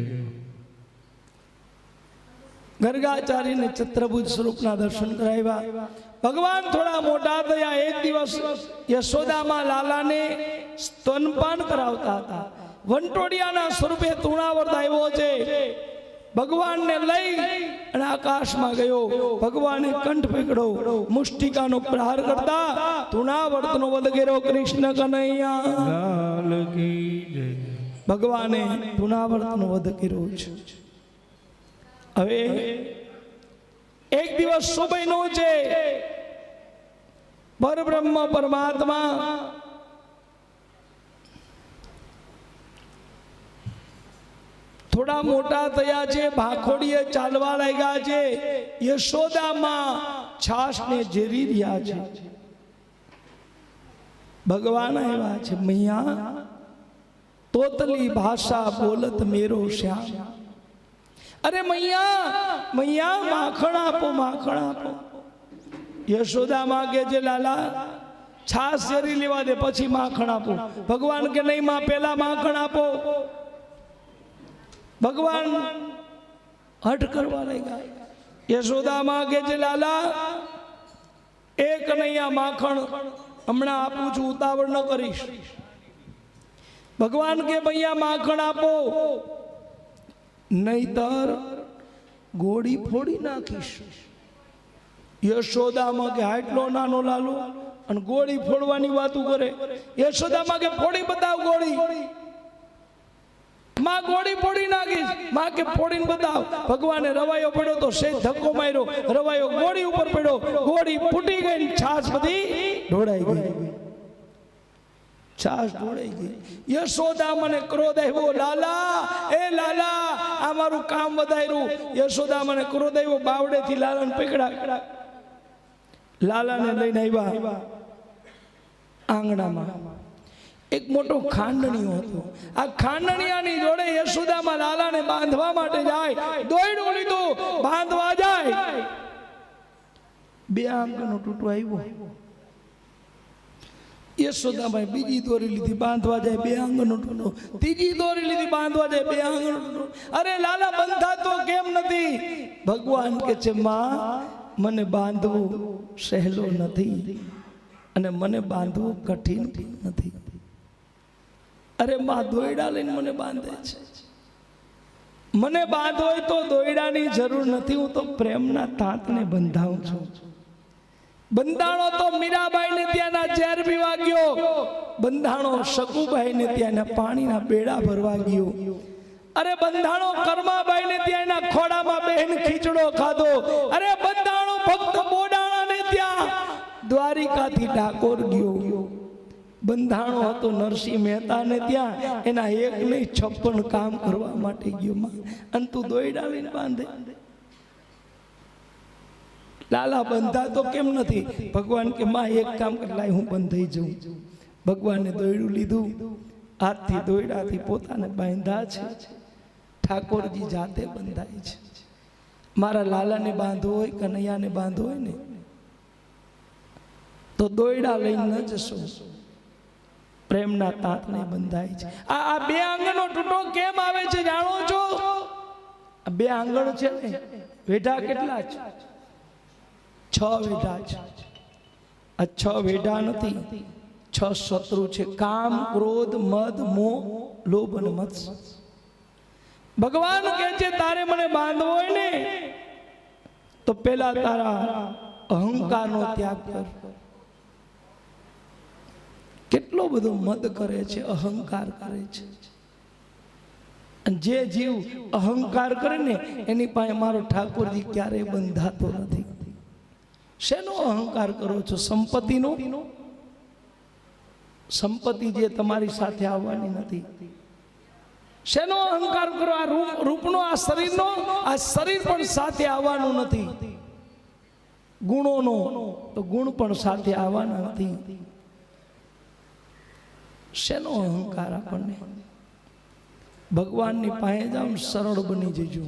ગર્ગાચાર્યને ચિત્રભુજ સ્વરૂપના દર્શન કરાવ્યા. ભગવાન થોડા મોટા થયા. એક દિવસ યશોદામાં લાલાને સ્તનપાન કરાવતા હતા. વંટોડિયાના સ્વરૂપે તૃણાવર્ત આવ્યો છે. ભગવાનને લઈ અને આકાશમાં ગયો. ભગવાને કંઠ પકડ્યો. મુષ્ટિકાનો પ્રહાર કરતા તૃણાવર્તનો વધ કર્યો. કૃષ્ણ કનૈયા લાલ કી જય. ભગવાને તૃણાવર્તનો વધ કર્યો છે. હવે એક દિવસ શું બન્યું છે? પરબ્રહ્મ પરમાત્મા થોડા મોટા થયા છે. ભાખોડીએ ચાલવા લાગ્યા છે. યશોદામાં છાશને ઝેરી રહ્યા છે. ભગવાન આવ્યા છે. મૈયા તોતલી ભાષા બોલત મેરો શ્યામ. અરે મૈયા મૈયા માખણ આપો, માખણ આપો. યશોદા માગે છે લાલા છાશ ઝેરી લેવા દે પછી માખણ આપો. ભગવાન કે નહીં માં પેલા માખણ આપો. ભગવાન હઠ કરવા લાગ્યા. યશોદા માગે છે લાલા એક નૈયા માખણ હમણાં આપું છું, ઉતાવળ ન કરીશ. ભગવાન કે ભૈયા માખણ આપો, નહીતર ગોળી ફોડી નાખીશ. યશોદામાં કે હાટલો નાનો લાલો અને ગોળી ફોડવાની વાતો કરે. યશોદામાં કે ફોડી બતાવ ગોળી. માં ગોળી ફોડી નાખીશ. માં કે ફોડીને બતાવ. ભગવાને રવાયો પડ્યો તો શેષ ધક્કો માર્યો. રવાયો ગોળી ઉપર પડ્યો. ગોળી ફૂટી ગઈ. છાશ બધી ઢોળાઈ ગઈ. છાશ ઢોળાઈ ગઈ. યશોદા મને ક્રોધ આવ્યો. લાલા એ લાલા આ મારું કામ વધાર્યું. યશોદા મને ક્રોધ આવ્યો. બાવડેથી લાલાને પકડા. લાલાને લઈને આવ્યા આંગણામાં. એક મોટો ખાંડણીયો હતો. આ ખાંડણીયાની જોડે યશોદામાં લાલાને બાંધવા માટે જાય. દોયડું લીધું, બાંધવા જાય. બે આંગણો તૂટો આવ્યો. યશોદામાં બીજી દોરી લીધી, બાંધવા જાય. બે આંગણો તૂટો. ત્રીજી દોરી લીધી, બાંધવા જાય. બે આંગણો તૂટો. અરે લાલા બંધાતો કેમ નથી? ભગવાન કે છે માં મને બાંધવું સહેલો નથી અને મને બાંધવું કઠિન નથી. અરે માં દોયડા લઈને મને બાંધે છે. મને બાંધવો હોય તો દોયડાની જરૂર નથી. હું તો પ્રેમના તાંતને બંધાવું છું. બંધાણો તો મીરાબાઈને ત્યાંના ઝેર પીવા ગયો. બંધાણો શકુબાઈને ત્યાંના પાણીના બેડા ભરવા ગયો. અરે બંધાણો કર્માબાઈને ત્યાંના ખોડામાં બહેન ખીચડો ખાધો. અરે બંધાણો ભક્ત બોડાણાને ત્યાં દ્વારિકાથી ડાકોર ગયો. બંધાણો હતો નરસિંહ મહેતાને ત્યાં એના એક નહીં 56 કામ કરવા માટે ગયો. માં અને તું દોયડા લઈને બાંધે. લાલા બંધા તો કેમ નથી? ભગવાન કે માં એક કામ કર, લાય હું બંધાઈ જાઉં. ભગવાને દોયડું લીધું. હાથથી દોયડાથી પોતાને બાંધ્યા છે. ઠાકોરજી જાતે બંધાય છે. મારા લાલાને બાંધવો હોય, કનૈયાને બાંધવો હોય ને તો દોયડા લઈને ન જશો. પ્રેમના તાંતને બંધાય છે. આ બે આંગણનો તૂટો કેમ આવે છે જાણો છો? આ બે આંગણ છે ને વેઢા કેટલા છે? 6 વેઢા છે. આ 6 વેઢા નથી, 6 શત્રુ છે. કામ, ક્રોધ, મદ, મોહ, લોભ અને મત્સર. ભગવાન કહે છે તારે મને બાંધવો હોય ને તો પેલા તારા અહંકારનો ત્યાગ કર. કેટલો બધો મદ કરે છે, અહંકાર કરે છે. અને જે જીવ અહંકાર કરે ને એની પાસે મારો ઠાકોરજી ક્યારેય બંધાતો નથી. શેનો અહંકાર કરો છો? સંપત્તિનો. સંપત્તિ જે તમારી સાથે આવવાની નથી. શેનો અહંકાર કરો? આ રૂપનો, આ શરીરનો. આ શરીર પણ સાથે આવવાનું નથી. ગુણોનો તો ગુણ પણ સાથે આવવાના નથી. શેનો અહંકાર આપણને? ભગવાનની પાસે જાવ, સરળ બની જજો.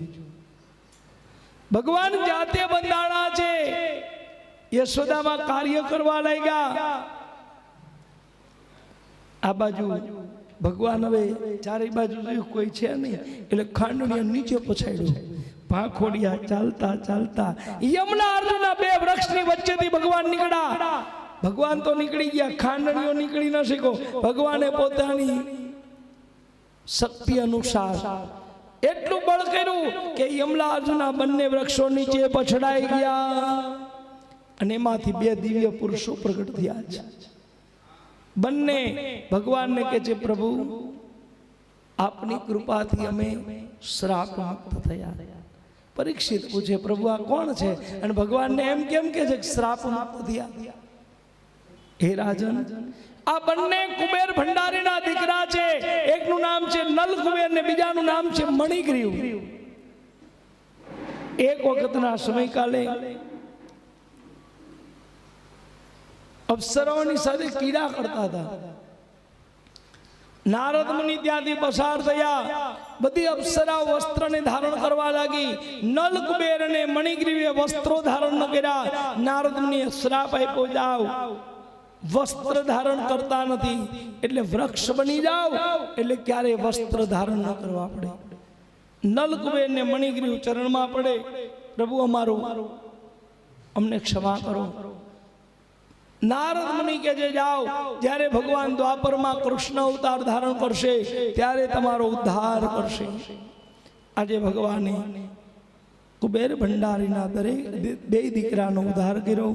ભગવાન જાતે બંધાણા છે. યશોદામાં કાર્ય કરવા લાગ્યા. આ બાજુ ભગવાન હવે ચારે બાજુ કોઈ છે નહીં એટલે ખાંડણીયા નીચે પછાડ્યો. ભાખોડિયા ચાલતા ચાલતા યમના અર્જુનના બે વૃક્ષની વચ્ચેથી ભગવાન નીકળ્યા. ભગવાન તો નીકળી ગયા, ખાંડણીઓ નીકળી ન શીખો. ભગવાને પોતાની શક્તિ અનુસાર એટલું બળ કર્યું કે યમલા અર્જુનના બંને વૃક્ષો નીચે પછડાઈ ગયા અને એમાંથી બે દિવ્ય પુરુષો પ્રગટ થયા છે. બંને ભગવાનને કહે છે, પ્રભુ આપની કૃપાથી અમે શ્રાપ મુક્ત થયા. પરીક્ષિત પૂછે, પ્રભુ આ કોણ છે? અને ભગવાનને એમ કેમ કે છે શ્રાપ મુક્ત થયા? હે રાજન, આ બંને કુબેર ભંડારીના દીકરા છે. એકનું નામ છે નલ કુબેર ને બીજાનું નામ છે મણિગ્રીવ. એક વખતના સમયકાલે અપ્સરાઓની સાથે કીડા કરતા હતા. નારદ મુનિ ત્યાંથી પસાર થયા. બધી અપ્સરાઓ વસ્ત્રને ધારણ કરવા લાગી. નલ કુબેર અને મણિગ્રીવે વસ્ત્રો ધારણ ન કર્યા. નારદ મુનિએ શ્રાપ આપ્યો, જાઓ વસ્ત્ર ધારણ કરતા નથી એટલે વૃક્ષ બની જાઓ, એટલે ક્યારે વસ્ત્ર ધારણ ન કરવા પડે. નલ કુબેર ને મણિગ્રીવ ચરણમાં પડે, પ્રભુ અમારું અમને ક્ષમા કરો. નારદ મુનિ કે જે જાઓ, જ્યારે ભગવાન દ્વાપરમાં કૃષ્ણ અવતાર ધારણ કરશે ત્યારે તમારો ઉદ્ધાર કરશે. આજે ભગવાને કુબેર ભંડારીના દરેક બે દીકરાનો ઉદ્ધાર કર્યો.